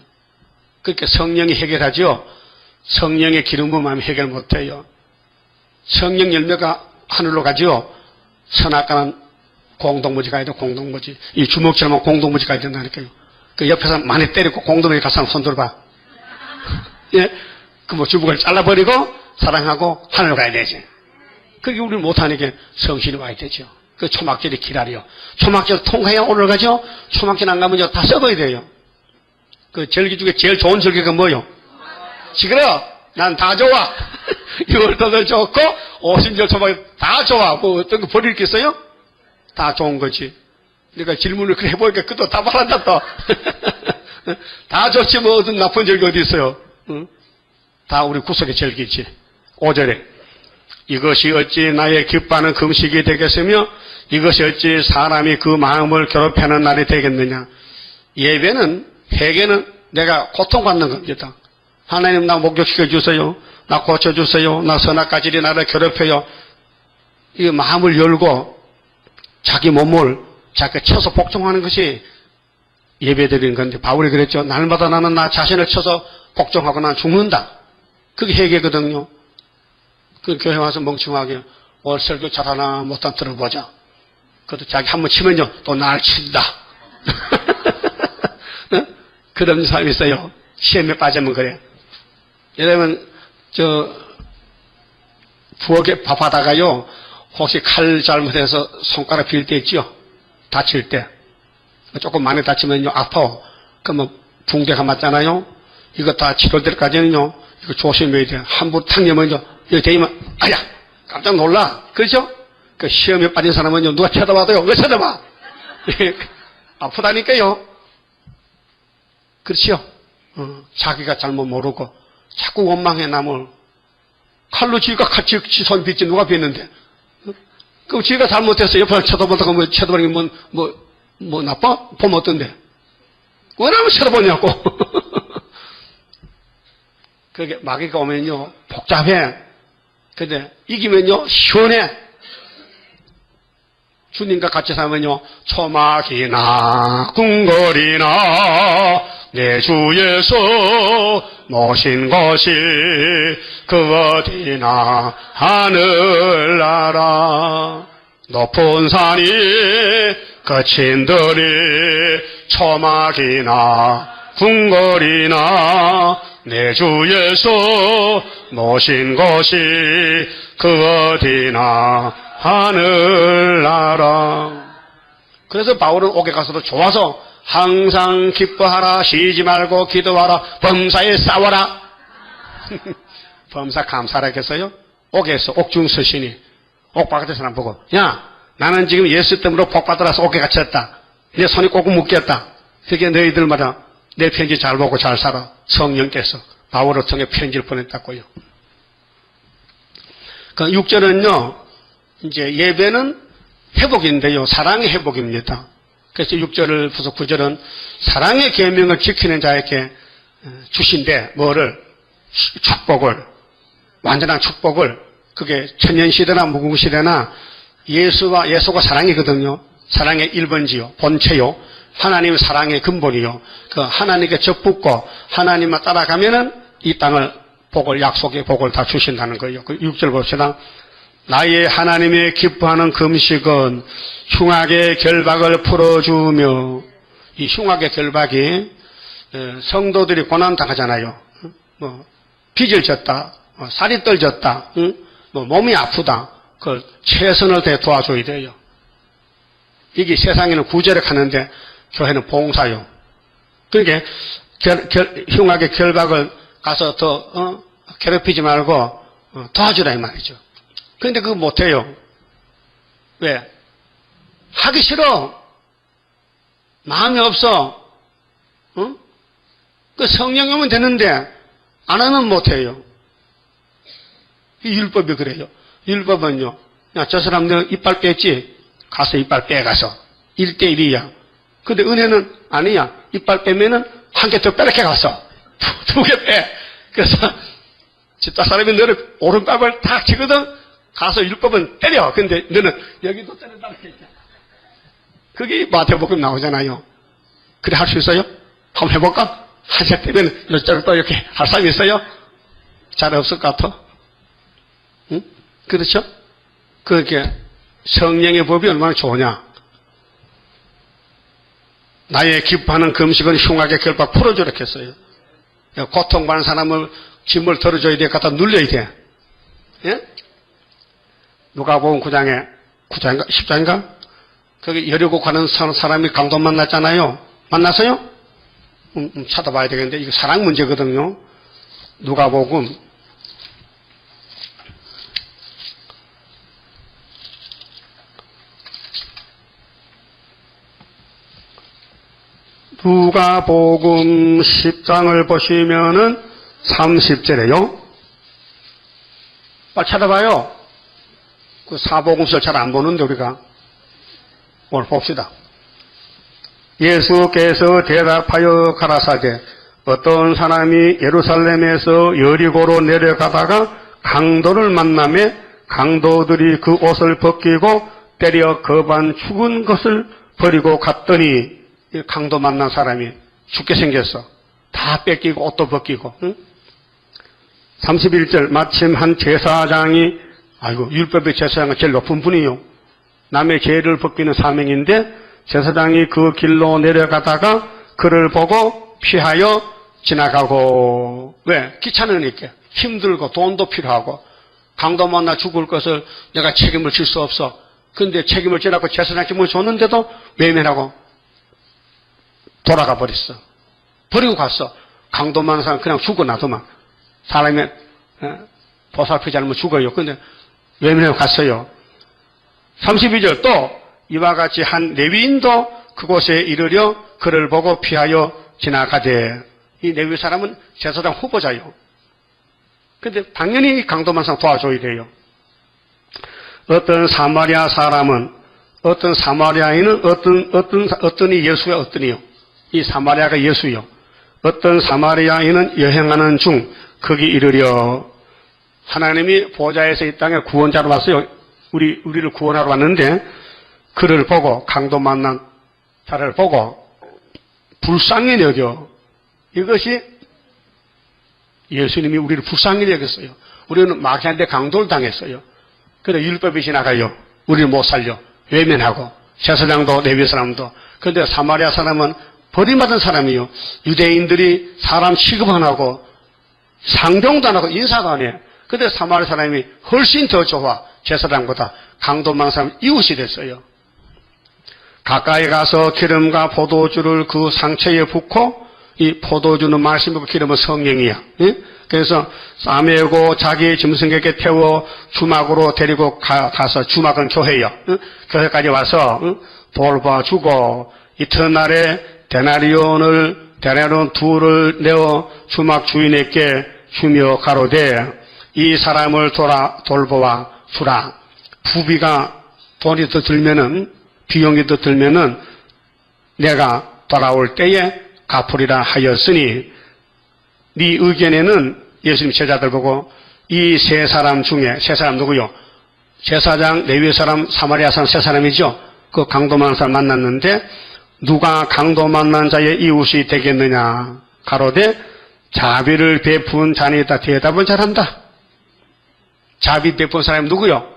그렇게 성령이 해결하죠. 성령의 기름 부음하면 해결 못해요. 성령 열매가 하늘로 가죠. 선악과는 공동무지 가야 돼. 공동무지. 이 주먹질하면 공동무지 가야 된다니까요. 그 옆에서 많이 때리고 공동무지 갈 사람 손 들어봐. 예? 그 뭐 주먹을 잘라버리고 사랑하고 하늘로 가야 되지. 그게 우리는 못하니까 성신이 와야 되죠. 그 초막절이 기다려. 초막절 통과해야 올라가죠. 초막절 안 가면 다 썩어야 돼요. 그 절기 중에 제일 좋은 절기가 뭐요? 시끄러워. 난 다 좋아. 6월달도 좋고 오순절 초막절 다 좋아. 뭐 어떤 거 버릴 게 있어요? 다 좋은 거지. 내가 질문을 그래 해보니까 그것도 다 말한다 또. 다 좋지 뭐 어떤 나쁜 절기 어디 있어요? 응? 다 우리 구속의 절기지. 5절에 이것이 어찌 나의 기뻐하는 금식이 되겠으며 이것이 어찌 사람이 그 마음을 괴롭히는 날이 되겠느냐. 예배는 회개는 내가 고통받는 겁니다. 하나님 나 목욕시켜 주세요. 나 고쳐주세요. 나 선악가질이 나를 괴롭혀요. 이 마음을 열고 자기 몸을 자기가 쳐서 복종하는 것이 예배드리는 건데 바울이 그랬죠. 날마다 나는 나 자신을 쳐서 복종하고 난 죽는다. 그게 회개거든요. 그 교회 와서 멍청하게 오늘 설교 잘하나 못한 들어보자. 그것도 자기 한번 치면요 또 날 친다. 그런 사람이 있어요. 시험에 빠지면 그래. 여러분 부엌에 밥하다가요 혹시 칼 잘못해서 손가락 빌 때 있죠. 다칠 때 조금 많이 다치면요 아파. 그러면 붕대가 맞잖아요. 이거 다 치료될 때까지는요 이거 조심해야 돼. 함부로 탁 내면요 여기 대면 아야 깜짝 놀라. 그렇죠? 그 시험에 빠진 사람은요 누가 쳐다봐도요 왜 쳐다봐? 아프다니까요. 그렇지요? 자기가 잘못 모르고 자꾸 원망해 남을. 칼로 지가 같이 손 빗지 누가 빗는데? 그럼 지가 잘못해서 옆에 쳐다보다가 뭐 쳐다보는 게 뭐 나빠? 보면 어떤데? 왜 나를 쳐다보냐고. 그게 마귀가 오면요 복잡해. 근데 이기면요 시원해. 주님과 같이 살면요 초막이나 궁궐이나 내 주 예수 모신 것이 그 어디나 하늘나라. 높은 산이 거친 들이 초막이나 궁궐이나 내 주 예수 모신 것이 그 어디나 하늘나라. 그래서 바울은 옥에 가서도 좋아서 항상 기뻐하라, 쉬지 말고 기도하라, 범사에 싸워라. 범사 감사라 했어요. 옥에서 옥중 서신이 옥 바깥에 사람 보고 야 나는 지금 예수 때문에 복 받으라서 옥에 갇혔다. 내 손이 꼭 묶였다. 그게 너희들마다 내 편지 잘 보고 잘 살아. 성령께서 바울을 통해 편지를 보냈다고요. 그 6절은요, 이제 예배는 회복인데요, 사랑의 회복입니다. 그래서 6절을 부서 9절은 사랑의 계명을 지키는 자에게 주신데, 뭐를? 축복을, 완전한 축복을, 그게 천년시대나 무궁시대나 예수가 사랑이거든요. 사랑의 1번지요, 본체요. 하나님의 사랑의 근본이요. 그 하나님께 접붙고 하나님만 따라가면은 이 땅을 복을, 약속의 복을 다 주신다는 거예요. 그 6절 봅시다. 나의 하나님의 기뻐하는 금식은 흉악의 결박을 풀어주며, 이 흉악의 결박이 성도들이 고난당하잖아요. 뭐 빚을 졌다, 살이 떨졌다, 뭐 몸이 아프다. 그걸 최선을 다해 도와줘야 돼요. 이게 세상에는 구제를 하는데 교회는 봉사요. 그러니까 흉악의 결박을 가서 더 괴롭히지 말고 도와주라 이 말이죠. 그런데 그거 못해요. 왜? 하기 싫어. 마음이 없어. 그 성령이 오면 되는데 안 하면 못해요. 이 율법이 그래요. 율법은요, 야, 저 사람 너 이빨 뺐지? 가서 이빨 빼가서 1대1이야. 근데 은혜는 아니야. 이빨 빼면은 한 개 더 빼렇게 가서 두 개 빼. 그래서 집사람이 너를 오른밥을 탁 치거든. 가서 율법은 때려. 근데 너는 여기도 때린다 이렇게. 그게 마태복음 나오잖아요. 그래 할 수 있어요? 한번 해볼까? 한 세 때면 이쪽으로 또 이렇게 할 사람이 있어요? 잘 없을 것 같아. 응? 그렇죠? 그게 성령의 법이 얼마나 좋으냐. 나의 기뻐하는 금식은 흉악의 결박 풀어주라 했어요. 고통받는 사람을 짐을 덜어줘야 돼. 갖다 눌려야 돼. 예? 누가복음 9장인가 10장인가? 거기 여리고 가는 사람이 강도 만났잖아요. 만났어요? 찾아봐야 되겠는데 이거 사랑 문제거든요. 누가복음 10장을 보시면은 30절에요. 빨리 찾아봐요. 그 사복음서를 잘 안 보는데 우리가 오늘 봅시다. 예수께서 대답하여 가라사대 어떤 사람이 예루살렘에서 여리고로 내려가다가 강도를 만나매 강도들이 그 옷을 벗기고 때려 거반 죽은 것을 버리고 갔더니 강도 만난 사람이 죽게 생겼어. 다 뺏기고 옷도 벗기고. 응? 31절 마침 한 제사장이 아이고 율법의 제사장은 제일 높은 분이요. 남의 죄를 벗기는 사명인데 제사장이 그 길로 내려가다가 그를 보고 피하여 지나가고. 왜? 귀찮으니까. 힘들고 돈도 필요하고 강도 만나 죽을 것을 내가 책임을 질 수 없어. 근데 책임을 지라고 제사장께 뭘 줬는데도 외면하고 돌아가 버렸어. 버리고 갔어. 강도 만난 사람 그냥 죽어 놔도만. 사람이 보살피지 않으면 죽어요. 근데 외면하고 갔어요. 32절 또 이와 같이 한 레위인도 그곳에 이르려 그를 보고 피하여 지나가되. 이 레위 사람은 제사장 후보자요. 근데 당연히 강도만 사람 도와줘야 돼요. 어떤 사마리아 사람은 어떤 사마리아인은 어떤이 예수야 어떤이요. 이 사마리아가 예수요. 어떤 사마리아인은 여행하는 중 거기 이르려. 하나님이 보좌에서 이 땅에 구원자로 왔어요. 우리를 구원하러 왔는데 그를 보고 강도 만난 자를 보고 불쌍히 여겨. 이것이 예수님이 우리를 불쌍히 여겼어요. 우리는 마귀한테 강도를 당했어요. 그래 율법이 지나가요. 우리를 못 살려. 외면하고 제사장도 레위 사람도. 그런데 사마리아 사람은 버림받은 사람이요. 유대인들이 사람 취급 안 하고 상종도 안 하고 인사도 안 해. 그런데 사마리아 사람이 훨씬 더 좋아. 제사장보다. 강도만 사람 이웃이 됐어요. 가까이 가서 기름과 포도주를 그 상처에 붓고, 이 포도주는 말씀이고 기름은 성령이야. 예? 그래서 싸매고 자기 짐승에게 태워 주막으로 데리고 가서 주막은 교회요. 예? 교회까지 와서 돌봐주고 이튿날에 데나리온 둘을 내어 주막 주인에게 주며 가로되 이 사람을 돌보아 주라. 부비가 돈이 더 들면은, 비용이 더 들면은 내가 돌아올 때에 갚으리라 하였으니, 네 의견에는 예수님 제자들 보고 이 세 사람 중에, 세 사람 누구요? 제사장, 레위 사람, 사마리아 사람 세 사람이죠. 그 강도 만난 사람 만났는데 누가 강도 만난 자의 이웃이 되겠느냐? 가로되 자비를 베푼 자니이다. 대답을 잘한다. 자비 베푼 사람이 누구요?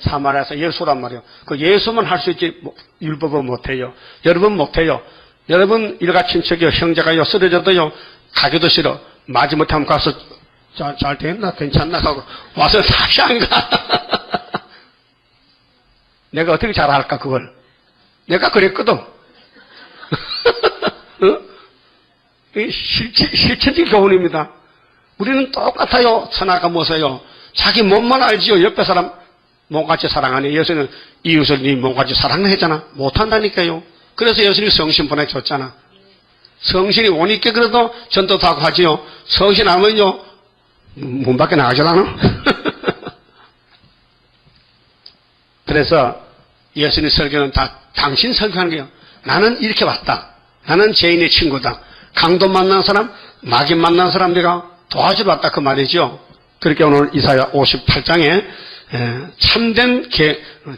사마리아 사람 예수란 말이요. 그 예수만 할 수 있지 율법은 못해요. 여러분 못해요. 여러분 일가 친척이요, 형제가요 쓰러져도요 가기도 싫어. 마지못하면 가서 잘 됐나 괜찮나 하고 와서 다시 안 가. 내가 어떻게 잘할까 그걸. 내가 그랬거든. 실천적 교훈입니다. 우리는 똑같아요. 선악과 모세요. 자기 몸만 알지요. 옆에 사람 몸같이 사랑하니. 예수는 이웃을 네 몸같이 사랑했잖아. 못한다니까요. 그래서 예수님이 성신 보내줬잖아. 성신이 오니까 그래도 전도도 하고 하지요. 성신 하면요 문 밖에 나가질 않아. 그래서 예수님 설교는 다 당신 설교하는 거예요. 나는 이렇게 왔다. 나는 죄인의 친구다. 강도 만난 사람, 마귀 만난 사람 내가 도와주러 왔다 그 말이죠. 그렇게 오늘 이사야 58장에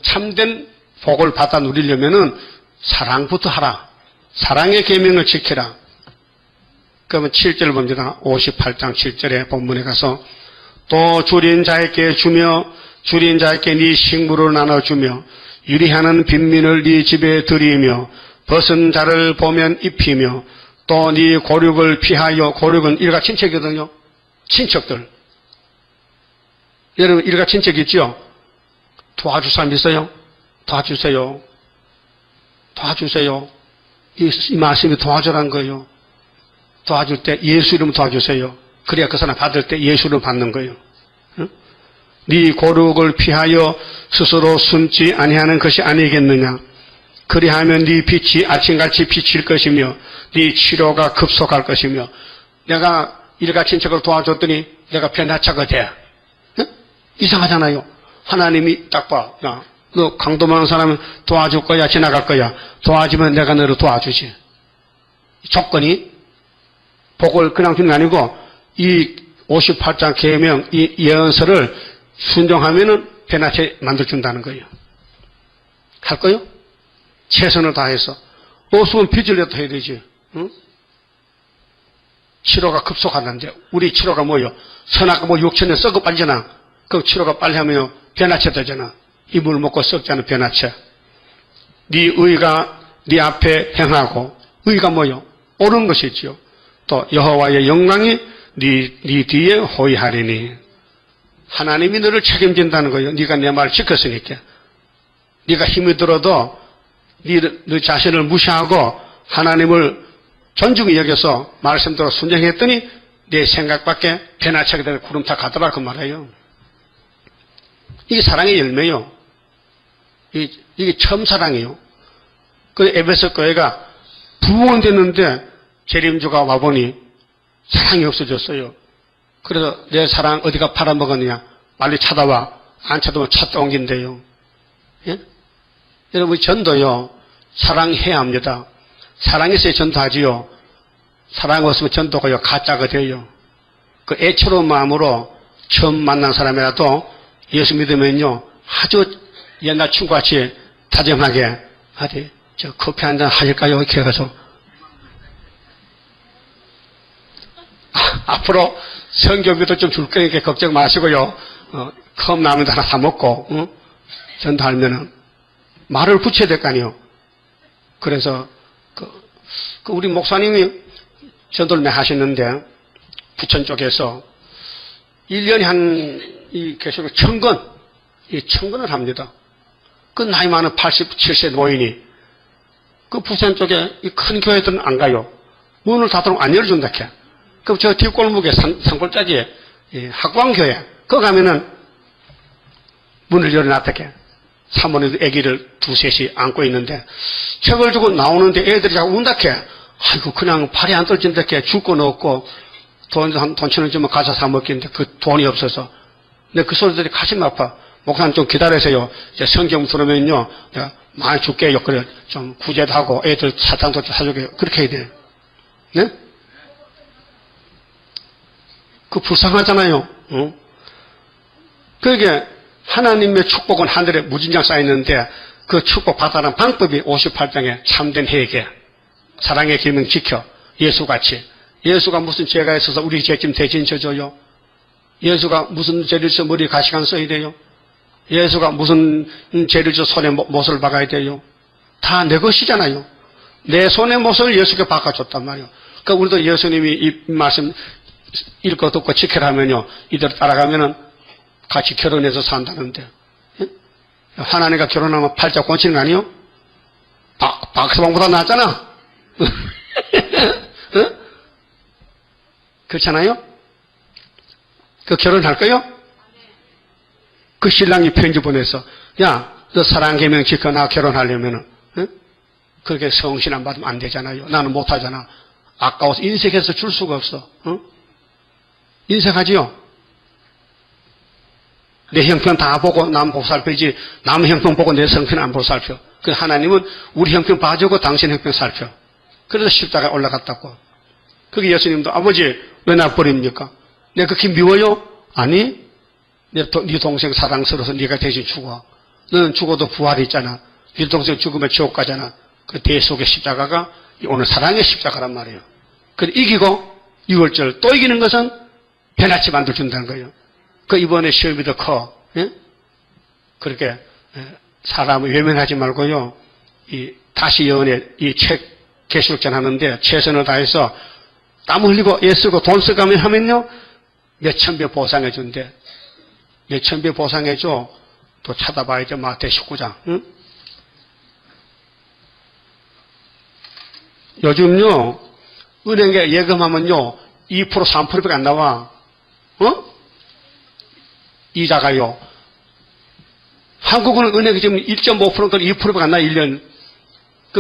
참된 복을 받아 누리려면은 사랑부터 하라. 사랑의 계명을 지키라. 그러면 7절 봅니다. 58장 7절에 본문에 가서 또 줄인 자에게 주며 줄인 자에게 네 식물을 나눠주며 유리하는 빈민을 네 집에 들이며 벗은 자를 보면 입히며 또 네 고륙을 피하여. 고륙은 일가 친척이거든요. 친척들. 여러분 일가 친척 있죠? 도와줄 사람 있어요? 도와주세요. 도와주세요. 이 말씀이 도와주라는 거예요. 도와줄 때 예수 이름 도와주세요. 그래야 그 사람 받을 때 예수 이름 받는 거예요. 응? 네 고륙을 피하여 스스로 숨지 아니하는 것이 아니겠느냐. 그리하면 네 빛이 아침같이 비칠 것이며 네 치료가 급속할 것이며. 내가 일가 친척을 도와줬더니 내가 변화차가 돼. 응? 이상하잖아요. 하나님이 딱 봐. 야, 너 강도 많은 사람은 도와줄 거야 지나갈 거야. 도와주면 내가 너를 도와주지. 조건이 복을 그냥 주는 게 아니고 이 58장 계명 이 예언서를 순종하면은 변화체 만들어준다는 거예요. 할 거요? 최선을 다해서. 없으면 빚을라도 해야 되지. 응? 치료가 급속하는데 우리 치료가 뭐요? 선악과 뭐 6천년 썩어 빠지잖아. 그 치료가 빨리 하면요 변화체 되잖아. 이물 먹고 썩지 않은 변화체. 네 의가 네 앞에 행하고. 의가 뭐요? 옳은 것이지요. 또 여호와의 영광이 네 뒤에 호위하리니. 하나님이 너를 책임진다는 거예요. 네가 내 말을 지켰으니까. 네가 힘이 들어도 네 자신을 무시하고 하나님을 존중히 여겨서 말씀대로 순종했더니 내 생각밖에 변화차게 되는 구름타 가더라 그 말이에요. 이게 사랑의 열매요. 이게 처음 사랑이에요. 그 에베소 교회가 부흥됐는데 재림주가 와보니 사랑이 없어졌어요. 그래서 내 사랑 어디가 팔아먹었느냐. 빨리 찾아와. 안 찾아오면 찾다 옮긴대요. 예? 여러분 전도요. 사랑해야 합니다. 사랑해서 전도하지요. 사랑 없으면 전도가요. 가짜가 돼요. 그 애처로운 마음으로 처음 만난 사람이라도 예수 믿으면요. 아주 옛날 친구같이 다정하게 어디 저 커피 한잔 하실까요? 이렇게 해서 앞으로 성경비도 좀 줄 거니까 걱정 마시고요. 컵 라면 하나 사 먹고 전도하면은 말을 붙여야 될 거 아니에요. 그래서 우리 목사님이 전도를 많이 하시는데 부천 쪽에서 1년에 이 계속 천건을 합니다. 그 나이 많은 80, 70세 노인이 그 부천 쪽에 이 큰 교회들은 안 가요. 문을 닫아놓으면 안 열어준다 캐. 그럼 저 뒷골목에 산골짜기에 학광교회, 거기 가면은 문을 열어놨다 캐. 사모님도 아기를 두셋이 안고 있는데 책을 주고 나오는데 애들이 자꾸 운다케. 아이고 그냥 팔이 안 떨어진다케. 줄 건 없고 돈 1,000원 주면 가서 사 먹겠는데 그 돈이 없어서. 근데 그 소리들이 가슴 아파. 목사님 좀 기다리세요. 이제 성경 들으면요 내가 많이 줄게요. 그래 좀 구제도 하고 애들 사탕도 좀 사주게 그렇게 해야 돼요. 네? 그 불쌍하잖아요. 어? 그게 하나님의 축복은 하늘에 무진장 쌓여있는데 그 축복 받아라는 방법이 58장에 참된 회개, 사랑의 계명 지켜, 예수같이. 예수가 무슨 죄가 있어서 우리 죄짐 대신 져줘요? 예수가 무슨 죄를 져서 머리에 가시관 써야 돼요? 예수가 무슨 죄를 져서 손에 못을 박아야 돼요? 다 내 것이잖아요. 내 손의 못을 예수께 박아줬단 말이에요. 그러니까 우리도 예수님이 이 말씀 읽고 듣고 지켜라면요, 이대로 따라가면은 같이 결혼해서 산다는데. 하나님과 결혼하면 팔자 꽂히는 거 아니에요? 박서방보다 낫잖아. 어? 그렇잖아요? 그 결혼할 거요? 그 신랑이 편지 보내서, 야, 너 사랑 계명 지켜, 나 결혼하려면은, 어? 그렇게 성신 안 받으면 안 되잖아요. 나는 못하잖아. 아까워서 인색해서 줄 수가 없어. 어? 인색하지요? 내 형편 다 보고 남 보살펴지, 남 형편 보고 내 성편 안 보살펴. 그 하나님은 우리 형편 봐주고 당신 형편 살펴. 그래서 십자가에 올라갔다고. 그게 예수님도 아버지 왜 나 버립니까? 내가 그렇게 미워요? 아니, 네 동생 사랑스러워서 네가 대신 죽어. 너는 죽어도 부활이 있잖아. 네 동생 죽으면 지옥 가잖아. 그 대속의 십자가가 오늘 사랑의 십자가란 말이에요. 그래 이기고 6월절 또 이기는 것은 변화치 만들어준다는 거예요. 그 이번에 시험이 더 커. 예? 그렇게 사람을 외면하지 말고요. 이 다시 연애 이 책 계시록전 하는데 최선을 다해서 땀 흘리고 애 쓰고 돈 쓰가면 하면요 몇천 배 보상해 준대. 몇천 배 보상해 줘. 또 찾아봐야죠. 마태 19장. 응? 요즘요 은행에 예금하면요 2% 3%밖에 안 나와. 어? 이자가요. 한국은 은행이 지금 1.5%가 2%밖에 안 나, 1년.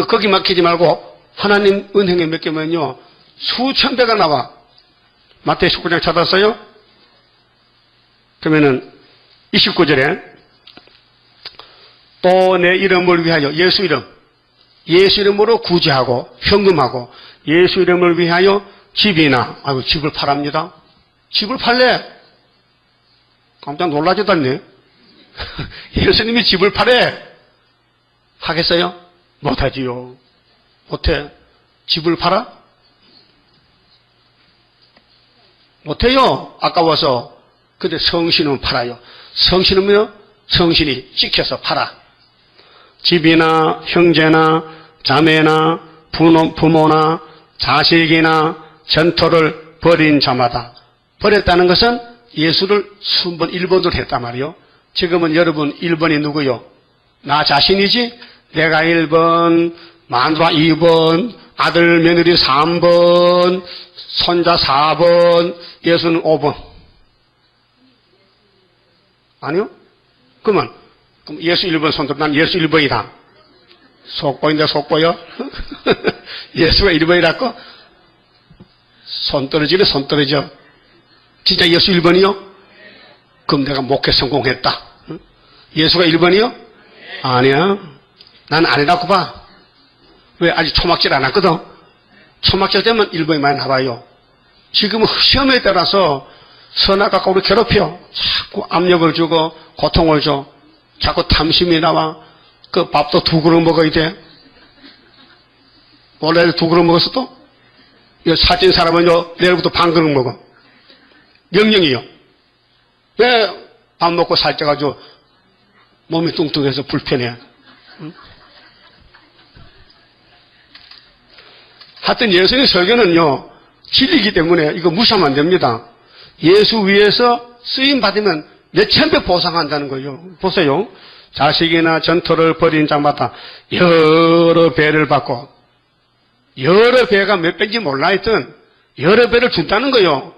거기 맡기지 말고, 하나님 은행에 맡기면요, 수천 배가 나와. 마태 19장 찾았어요? 그러면은, 29절에, 또 내 이름을 위하여, 예수 이름, 예수 이름으로 구제하고, 현금하고, 예수 이름을 위하여 집이나, 아이고, 집을 팔합니다. 집을 팔래? 깜짝 놀라지도 않네. 예수님이 집을 팔래? 하겠어요? 못하지요. 못해. 집을 팔아? 못해요. 아까워서. 근데 성신은 팔아요. 성신은요? 성신이 찍혀서 팔아. 집이나 형제나 자매나 부모나 자식이나 전토를 벌인 자마다. 버렸다는 것은 예수를 순번 1번으로 했단 말이요. 지금은 여러분 1번이 누구요? 나 자신이지? 내가 1번, 마누라 2번, 아들 며느리 3번, 손자 4번, 예수는 5번. 아니요? 그러면 예수 1번 손들어. 난 예수 1번이다. 속보인데 속보요? 예수가 1번이라고? 손 떨어지네 손 떨어져. 진짜 예수 1번이요? 그럼 내가 목회 성공했다. 응? 예수가 1번이요? 아니야. 난 아니라고 봐. 왜? 아직 초막질 안 했거든. 초막질 되면 1번이 많이 나와요. 지금은 시험에 따라서 선악과 우리 괴롭혀. 자꾸 압력을 주고 고통을 줘. 자꾸 탐심이 나와. 그 밥도 2그릇 먹어야 돼. 원래 2그릇 먹었어도? 이 살찐 사람은요, 내일부터 반 그릇 먹어. 명령이요. 왜 밥 먹고 살쪄가지고 몸이 뚱뚱해서 불편해? 응? 하여튼 예수의 설교는요, 진리이기 때문에 이거 무시하면 안 됩니다. 예수 위에서 쓰임 받으면 몇천 배 보상한다는 거예요. 보세요. 자식이나 전토를 벌인 자마다 여러 배를 받고, 여러 배가 몇 배인지 몰라 하여튼 여러 배를 준다는 거예요.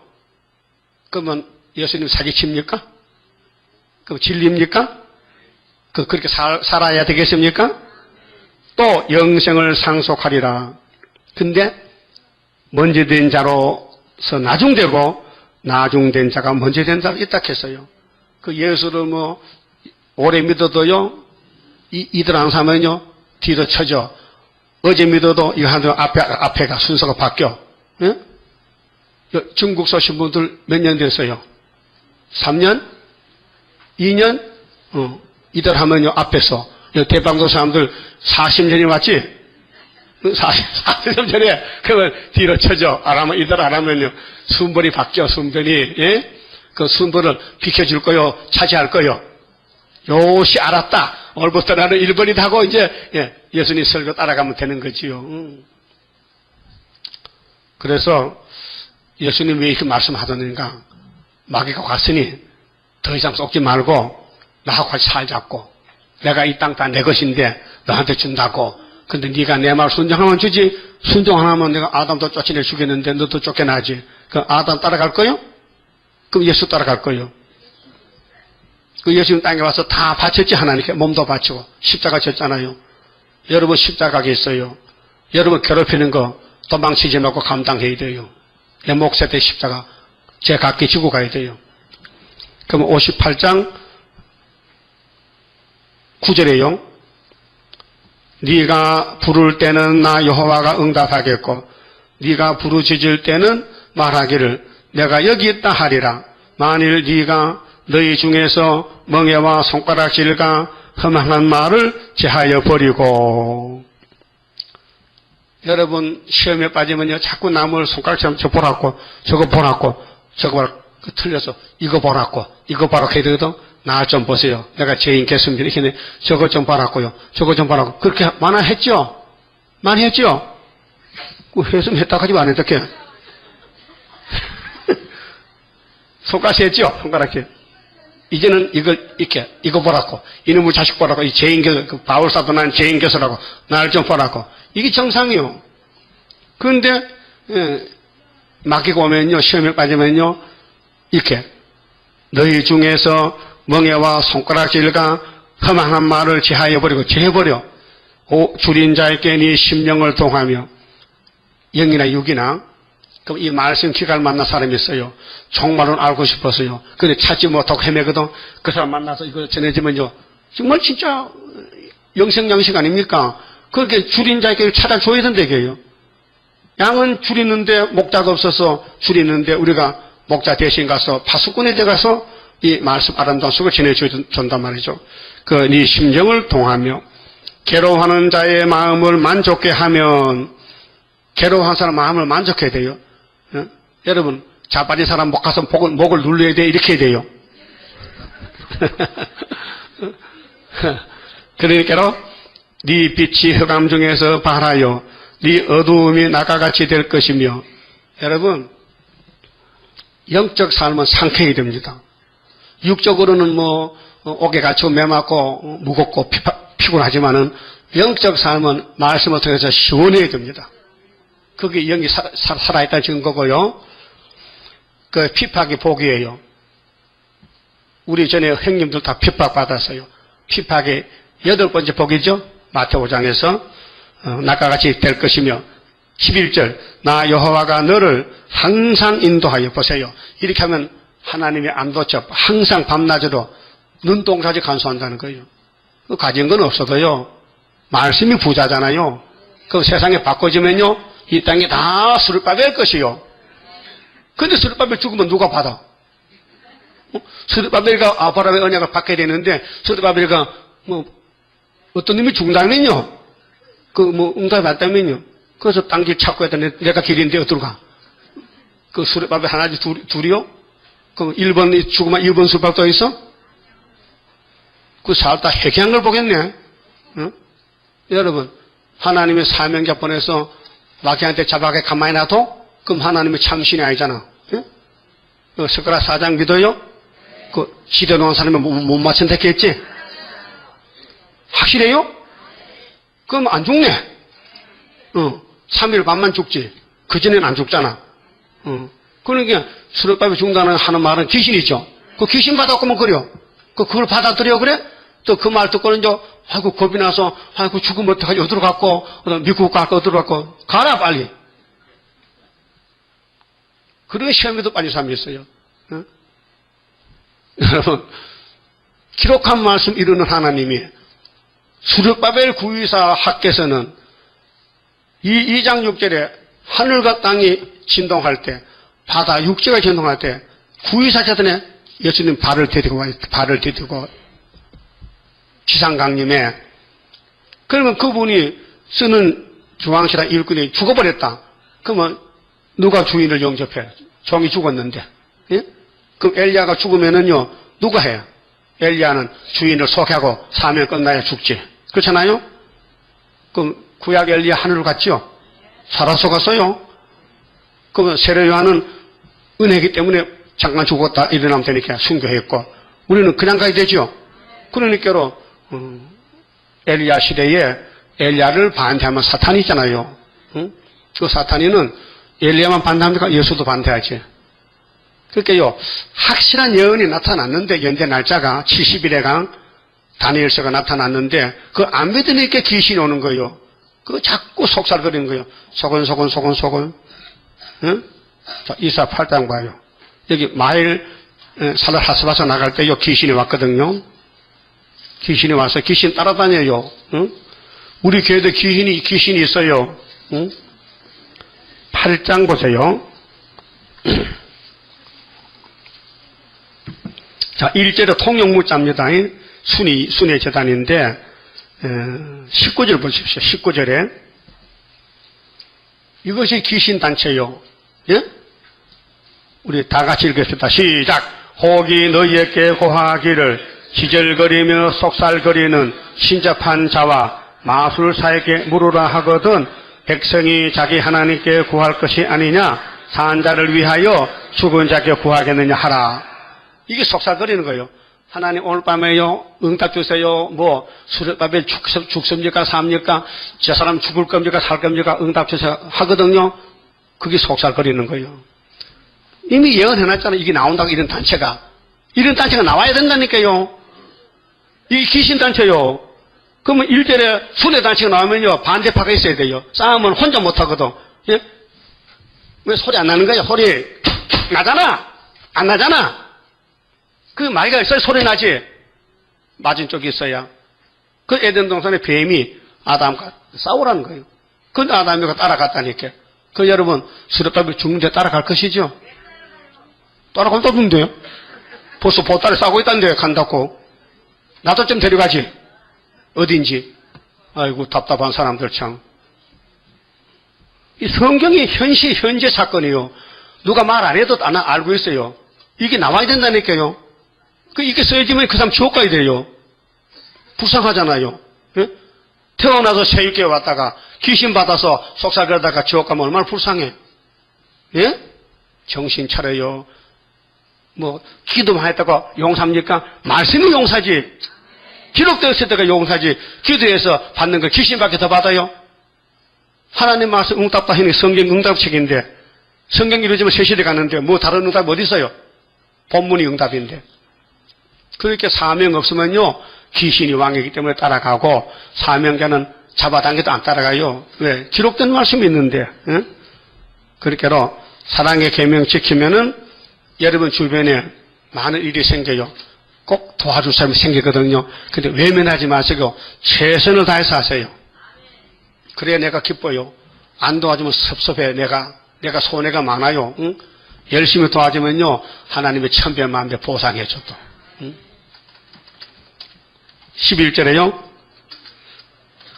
그러면 예수님 사기칩니까? 그럼 진리입니까? 그렇게 살아야 되겠습니까? 또 영생을 상속하리라. 근데 먼저 된 자로서 나중되고 나중된 자가 먼저 된 자가 있다 했어요. 그 예수를 뭐 오래 믿어도요, 이들 안 사면요 뒤로 쳐져. 어제 믿어도 이거 하면 앞에가 순서가 바뀌어. 예? 중국 서신 분들 몇 년 됐어요? 3년? 2년? 이들 하면요 앞에서 대방도 사람들 40년이 왔지? 40년 전에 그러면 뒤로 쳐져. 안 하면 이들 안 하면요 순번이 바뀌어. 순번이. 예? 그 순번을 비켜줄 거요, 차지할 거요. 요시 알았다. 오늘부터 나는 1번이다 하고 이제 예수님 설교 따라가면 되는 거지요. 그래서 예수님 왜 이렇게 말씀하셨는가? 마귀가 왔으니 더 이상 속지 말고 나하고 같이 살자고. 내가 이 땅 다 내 것인데 너한테 준다고. 근데 네가 내 말 순종하면 주지. 순종 안 하면 내가 아담도 쫓아내 죽였는데 너도 쫓겨나지. 그 아담 따라갈 거요? 그럼 예수 따라갈 거요. 그 예수님 땅에 와서 다 바쳤지. 하나님께 몸도 바치고 십자가 졌잖아요. 여러분 십자가에 있어요. 여러분 괴롭히는 거 도망치지 말고 감당해야 돼요. 내 목세 대 십자가 제 각기 지고 가야 돼요. 그럼 58장 9절에요. 네가 부를 때는 나 여호와가 응답하겠고 네가 부르짖을 때는 말하기를 내가 여기 있다 하리라. 만일 네가 너희 중에서 멍에와 손가락질과 험한 말을 제하여 버리고. 여러분 시험에 빠지면요 자꾸 남을 손가락처럼 저 보라고 저거 보라고 저거 보라고 틀려서 이거 보라고 이거 보라고 해야 되거든. 나 좀 보세요. 내가 죄인 겠습니다. 이렇게 저거 좀 보라고요. 저거 좀 보라고. 그렇게 많이 했죠? 많이 했죠? 그 했으면 했다 하지 안 했다. 손가락 했죠? 손가락에. 이제는 이걸 이렇게 이거 보라고 이놈의 자식 보라고 이 죄인교 그 바울사도 난 죄인교서라고 날 좀 보라고. 이게 정상이요. 그런데 마귀가 오면요 시험에 빠지면요 이렇게 너희 중에서 멍에와 손가락질과 험한 말을 제하여 버리고 제해버려. 줄인 자에게 네 심령을 동하며. 영이나 육이나. 그럼 이 말씀 기가를 만난 사람이 있어요. 정말은 알고 싶었어요. 근데 찾지 못하고 헤매거든. 그 사람 만나서 이걸 전해주면요 정말 진짜 영생양식 아닙니까? 그렇게 줄인 자에게 찾아줘야 된다고요. 양은 줄이는데 목자가 없어서 줄이는데 우리가 목자 대신 가서 파수꾼에 가서 이 말씀 아름다운 속을 전해준단 말이죠. 그 네 심정을 동하며 괴로워하는 자의 마음을 만족케 하면. 괴로워하는 사람 마음을 만족해야 돼요. 여러분 자빠진 사람 목 가서 목을 눌러야 돼. 이렇게 해야 돼요. 그러니까 네 빛이 흑암 중에서 발하여 네 어두움이 낙과같이 될 것이며. 여러분 영적 삶은 상쾌해야 됩니다. 육적으로는 뭐 옥에 갇히고 매맞고 무겁고 피곤하지만은 영적 삶은 말씀을 통해서 시원해야 됩니다. 그게 영이 살아있다는 증거고요. 그 핍박이 복이에요. 우리 전에 형님들 다 핍박받았어요. 핍박이 8번째 복이죠. 마태오 5장에서 낙과같이 될 것이며. 11절 나 여호와가 너를 항상 인도하여. 보세요. 이렇게 하면 하나님의 안도처 항상 밤낮으로 눈동자지 간수한다는 거예요. 그 가진 건 없어도요 말씀이 부자잖아요. 그 세상에 바꿔지면요 이 땅에 다 스룹바벨 것이요. 근데 스룹바벨 죽으면 누가 받아? 스룹바벨가 아브라함의 언약을 받게 되는데 스룹바벨가 뭐 어떤 놈이 죽는다면요 그 뭐 응답이 받다면요 그래서 땅길 찾고 했더니 내가 길인데 어디로 가? 그 스룹바벨 하나지 둘이요? 그 1번 죽으면 1번 스룹바벨 있어? 그 살다 해결한 걸 보겠네. 응? 여러분 하나님의 사명자 보내서 마귀한테 잡아게 가만히 놔둬? 그럼 하나님의 참신이 아니잖아. 응? 스가랴 4장 믿어요? 그 시대 놓은 사람이 못 맞춘다 했겠지? 확실해요? 그럼 안 죽네. 3일 반만 죽지. 그전에는 안 죽잖아. 그러니까 수렵밥에 죽는다는 하는 말은 귀신이죠. 그 귀신 받았구면 그려. 그걸 받아들여 그래? 또 그 말 듣고는 이제 아이고 겁이 나서 아이고 죽으면 어떡하지 어디로 갔고 미국 갈까 어디로 갔고 가라 빨리. 그런 시험에도 빠진 사람이 있어요. 어? 여러분 기록한 말씀 이루는 하나님이 수르바벨 구유사 학께서는 이 2장 6절에 하늘과 땅이 진동할 때 바다 육지가 진동할 때 구유사자들의 예수님 발을 디디고 지상강림에 그러면 그분이 쓰는 중앙시라 일꾼이 죽어버렸다. 그러면 누가 주인을 영접해? 종이 죽었는데. 예? 그럼 엘리야가 죽으면은요 누가 해요? 엘리야는 주인을 소개하고 사명 끝나야 죽지. 그렇잖아요? 그럼 구약 엘리야 하늘을 갔죠? 살아서 갔어요. 그러면 세례 요한은 은혜이기 때문에 잠깐 죽었다 일어나면 되니까 순교했고 우리는 그냥 가야 되죠. 그러니까로 엘리야 시대에 엘리야를 반대하면 사탄이 있잖아요. 응? 그 사탄이는 엘리야만 반대합니까? 예수도 반대하지. 그러니까요 확실한 예언이 나타났는데 연대 날짜가 70일에 간 다니엘서가 나타났는데 그 안 믿으니까 귀신이 오는 거예요. 그 자꾸 속살거리는 거예요. 소곤. 응? 자, 이사 8장 봐요. 여기 마일 살을 하스바서 나갈 때 요 귀신이 왔거든요. 귀신이 와서 귀신 따라다녀요. 응? 우리 교회도 귀신이 있어요. 응? 8장 보세요. 자, 1절에 통용무자입니다. 순위 재단인데 19절 보십시오. 19절에 이것이 귀신단체요. 예? 우리 다 같이 읽읍시다. 시작. 혹이 너희에게 고하기를 기절거리며 속살거리는 신접한 자와 마술사에게 물으라 하거든 백성이 자기 하나님께 구할 것이 아니냐 산 자를 위하여 죽은 자께 구하겠느냐 하라. 이게 속살거리는 거예요. 하나님 오늘 밤에요 응답 주세요. 뭐 수르바벨 죽습니까 삽니까? 저 사람 죽을 겁니까 살 겁니까? 응답 주세요 하거든요. 그게 속살거리는 거예요. 이미 예언해놨잖아요. 이게 나온다고 이런 단체가 나와야 된다니까요. 이게 귀신단체요. 그러면 1절에 순회단체가 나오면요 반대파가 있어야 돼요. 싸움은 혼자 못하거든. 예? 왜 소리 안 나는 거야? 소리 나잖아. 안 나잖아. 그 마귀가 있어야 소리 나지. 맞은 쪽이 있어야. 그 에덴 동산의 뱀이 아담과 싸우라는 거예요. 근데 아담이가 따라갔다니까. 그 여러분 수르바벨 죽는데 따라갈 것이죠? 따라가면 또 죽는데요? 벌써 보따리 싸고 있다는데 간다고. 나도 좀 데려가지. 어딘지. 아이고 답답한 사람들 참. 이 성경이 현재 사건이요. 누가 말 안 해도 안 알고 있어요. 이게 나와야 된다니까요. 이게 써야지면 그 사람 지옥 가야 돼요. 불쌍하잖아요. 예? 태어나서 새육교회 왔다가 귀신 받아서 속삭이다가 지옥 가면 얼마나 불쌍해. 예? 정신 차려요. 뭐 기도만 했다가 용사입니까? 말씀이 용사지. 기록되었을 때가 용사지. 기도해서 받는 거 귀신밖에 더 받아요? 하나님 말씀 응답 다 해니 성경 응답책인데 성경 이루어지면 새 시대 갔는데 뭐 다른 응답 어디 있어요? 본문이 응답인데. 그렇게 사명 없으면요 귀신이 왕이기 때문에 따라가고 사명자는 잡아당겨도 안 따라가요. 왜? 기록된 말씀이 있는데. 예? 그렇게로 사랑의 계명 지키면은 여러분 주변에 많은 일이 생겨요. 꼭 도와줄 사람이 생기거든요. 근데 외면하지 마시고 최선을 다해서 하세요. 그래야 내가 기뻐요. 안 도와주면 섭섭해. 내가 손해가 많아요. 응? 열심히 도와주면요 하나님의 천배 만배 보상해 줘도. 응? 11절에요.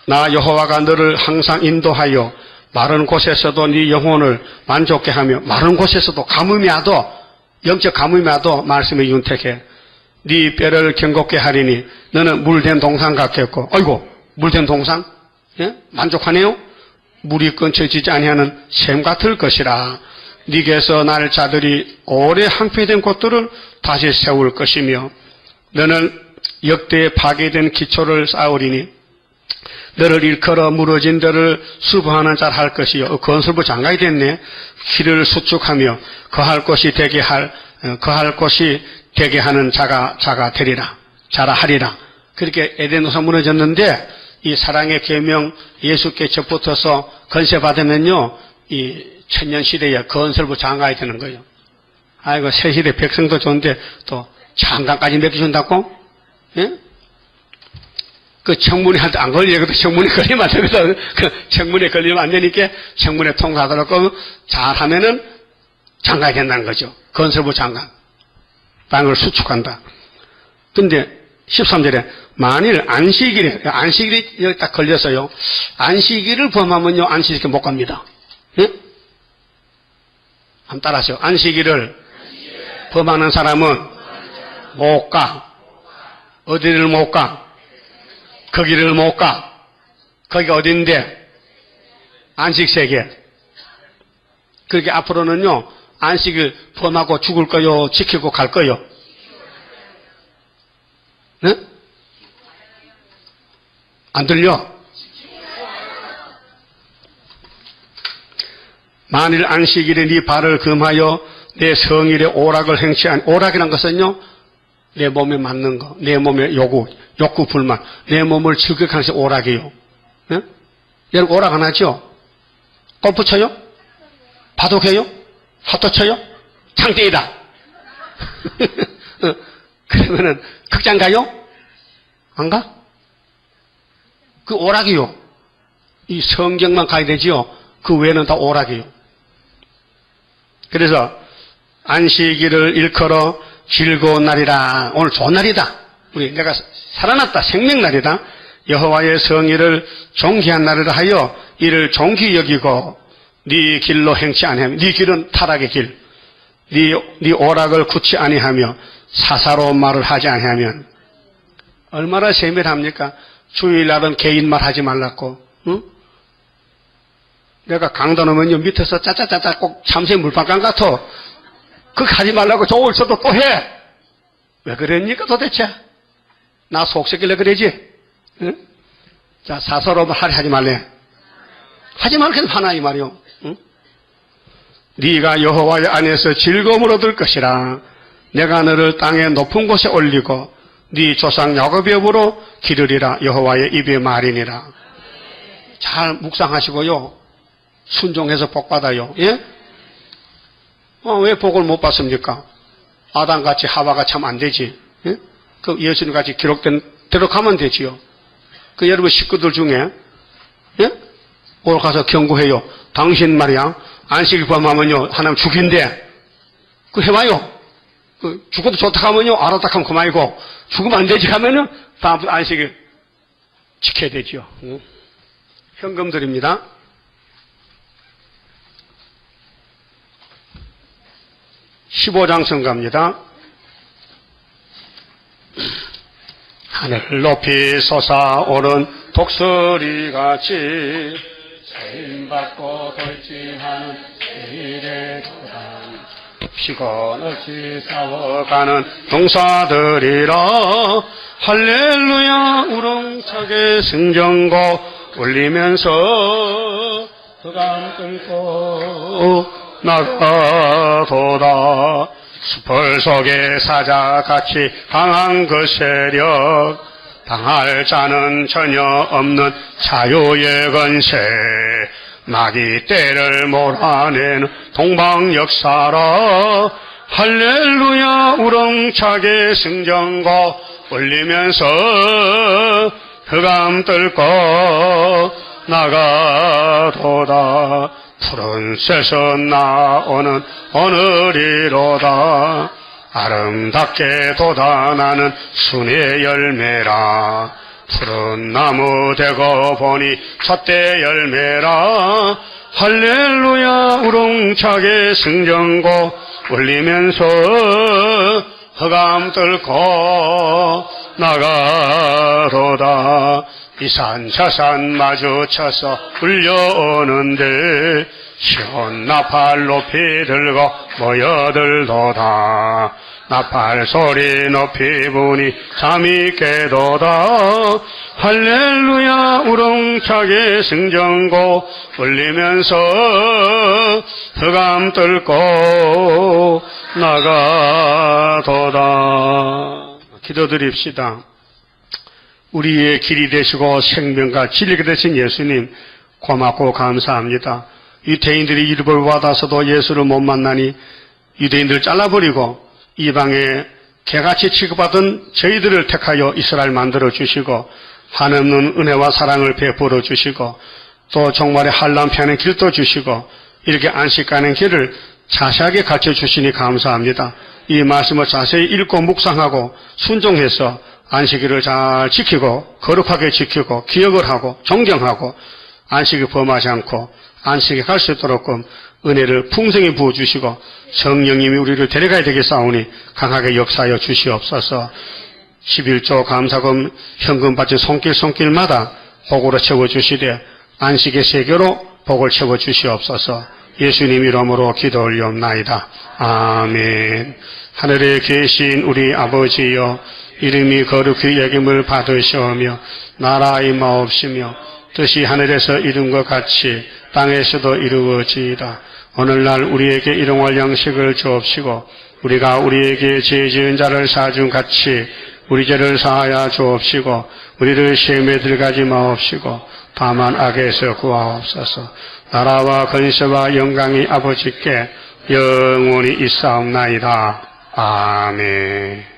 나 여호와가 너를 항상 인도하여 마른 곳에서도 네 영혼을 만족케 하며 마른 곳에서도 가뭄이 와도 영적 가뭄이 와도 말씀에 윤택해 네 뼈를 견고케 하리니 너는 물된 동상 같겠고. 아이고 물된 동상? 예? 만족하네요. 물이 끊쳐지지 아니하는 샘 같을 것이라. 네게서 날 자들이 오래 항폐된 곳들을 다시 세울 것이며 너는 역대에 파괴된 기초를 쌓으리니 너를 일컬어 무너진 데를 수부하는 자를 할 것이요. 건설부 장관이 됐네. 길을 수축하며 거할 곳이 되게 하는 자가 되리라. 자라 하리라. 그렇게 에덴 동산 무너졌는데 이 사랑의 계명 예수께 접붙어서 건세 받으면요 이 천년 시대에 건설부 장가야 되는 거예요. 아이고 새 시대 백성도 좋은데 또 장가까지 맡겨준다고? 예? 그 청문회한테 안 걸리거든. 청문회 걸리면 안 되거든. 그 청문회 걸리면 안 되니까 청문회 통과하도록 잘하면은 장가야 된다는 거죠. 건설부 장관. 땅을 수축한다. 근데 13절에 만일 안식일이 여기 딱 걸려서요. 안식일을 범하면요. 안식일 못 갑니다. 예? 한번 따라하세요. 안식일을 범하는 사람은 못 가. 어디를 못 가? 거기를 못 가. 거기가 어딘데? 안식세계. 그렇게 앞으로는요, 안식을 범하고 죽을 거요, 지키고 갈 거요. 네? 안 들려? 만일 안식일에 네 발을 금하여 내 성일에 오락을 행치 아니, 오락이란 것은요, 내 몸에 맞는 거, 내 몸의 욕구 불만, 내 몸을 즐겁게 하는 것이 오락이에요. 네? 여러분 오락 안 하죠? 골프 쳐요? 바둑해요? 사토 쳐요? 장대이다. 그러면은 극장 가요? 안 가? 그 오락이요. 이 성경만 가야 되지요. 그 외에는 다 오락이요. 그래서 안식일을 일컬어 즐거운 날이라. 오늘 좋은 날이다. 우리 내가 살아났다. 생명날이다. 여호와의 성일을 존귀한 날이라 하여 이를 존귀 여기고 네 길로 행치 아니하며 네 길은 타락의 길. 네 오락을 굳지 아니하며 사사로운 말을 하지 아니하면 얼마나 세밀합니까? 주일날은 개인말 하지 말라고. 응? 내가 강단 오면요 밑에서 짜짜짜짜 꼭 참새 물방울 같아. 그거 하지 말라고 좋을 수도 또 해. 왜 그랬니까 도대체? 나 속썩길래 그러지? 응? 자, 사서로 하지 말래. 하지 말게 하나 이 말이요. 응? 네가 여호와의 안에서 즐거움을 얻을 것이라. 내가 너를 땅의 높은 곳에 올리고 네 조상 야곱의 업으로 기르리라. 여호와의 입의 말이니라. 잘 묵상하시고요. 순종해서 복 받아요. 예? 왜 복을 못 받습니까? 아담같이 하와가 참 안 되지. 예? 그 예수님같이 기록된 대로 가면 되지요. 그 여러분 식구들 중에 예? 오늘 가서 경고해요. 당신 말이야 안식일 범하면요 하나님 죽인대. 그 해봐요. 그 죽어도 좋다 하면요 알았다 하면 그만이고 죽으면 안 되지 하면은 다음 안식일 지켜야 되지요. 응? 현금 드립니다. (15장) 성가입니다. 하늘 높이 솟아오른 독수리같이 세임받고 돌진하는 일의 도단 피곤없이 싸워가는 용사들이라. 할렐루야 우렁차게 승전고 울리면서 흑암 뚫고 나가도다. 수풀 속에 사자같이 강한 그 세력 당할 자는 전혀 없는 자유의 건세. 마귀 떼를 몰아내는 동방 역사라. 할렐루야 우렁차게 승전고 울리면서 흑암 뚫고 나가도다. 푸른 새서 나오는 오늘이로다. 아름답게 돋아나는 순의 열매라. 푸른 나무 되고 보니 잣대 열매라. 할렐루야 우렁차게 승전고 울리면서 흑암 뚫고 나가도다. 이 산 저 산 마주쳐서 울려오는데 시온 나팔 높이 들고 모여들도다. 나팔 소리 높이 부니 잠이 깨도다. 할렐루야 우렁차게 승전고 울리면서 흑암 뚫고 나가도다. 기도드립시다. 우리의 길이 되시고 생명과 진리가 되신 예수님 고맙고 감사합니다. 유대인들이 율법을 받아서도 예수를 못 만나니 유대인들을 잘라버리고 이방에 개같이 취급받은 저희들을 택하여 이스라엘 만들어 주시고 한없는 은혜와 사랑을 베풀어 주시고 또 종말의 한람 피하는 길도 주시고 이렇게 안식 가는 길을 자세하게 가르쳐 주시니 감사합니다. 이 말씀을 자세히 읽고 묵상하고 순종해서 안식일을 잘 지키고 거룩하게 지키고 기억을 하고 존경하고 안식을 범하지 않고 안식에 갈 수 있도록 은혜를 풍성히 부어주시고 성령님이 우리를 데려가야 되겠사오니 강하게 역사하여 주시옵소서. 11조 감사금 현금 받친 손길마다 복으로 채워주시되 안식의 세계로 복을 채워주시옵소서. 예수님 이름으로 기도 올리옵나이다. 아멘. 하늘에 계신 우리 아버지여 이름이 거룩히 여김을 받으시오며 나라의 마옵시며 뜻이 하늘에서 이룬 것 같이 땅에서도 이루어지이다. 오늘날 우리에게 일용할 양식을 주옵시고 우리가 우리에게 죄 지은 자를 사준 같이 우리 죄를 사하여 주옵시고 우리를 시험에 들어가지 마옵시고 다만 악에서 구하옵소서. 나라와 권세와 영광이 아버지께 영원히 있사옵나이다. 아멘.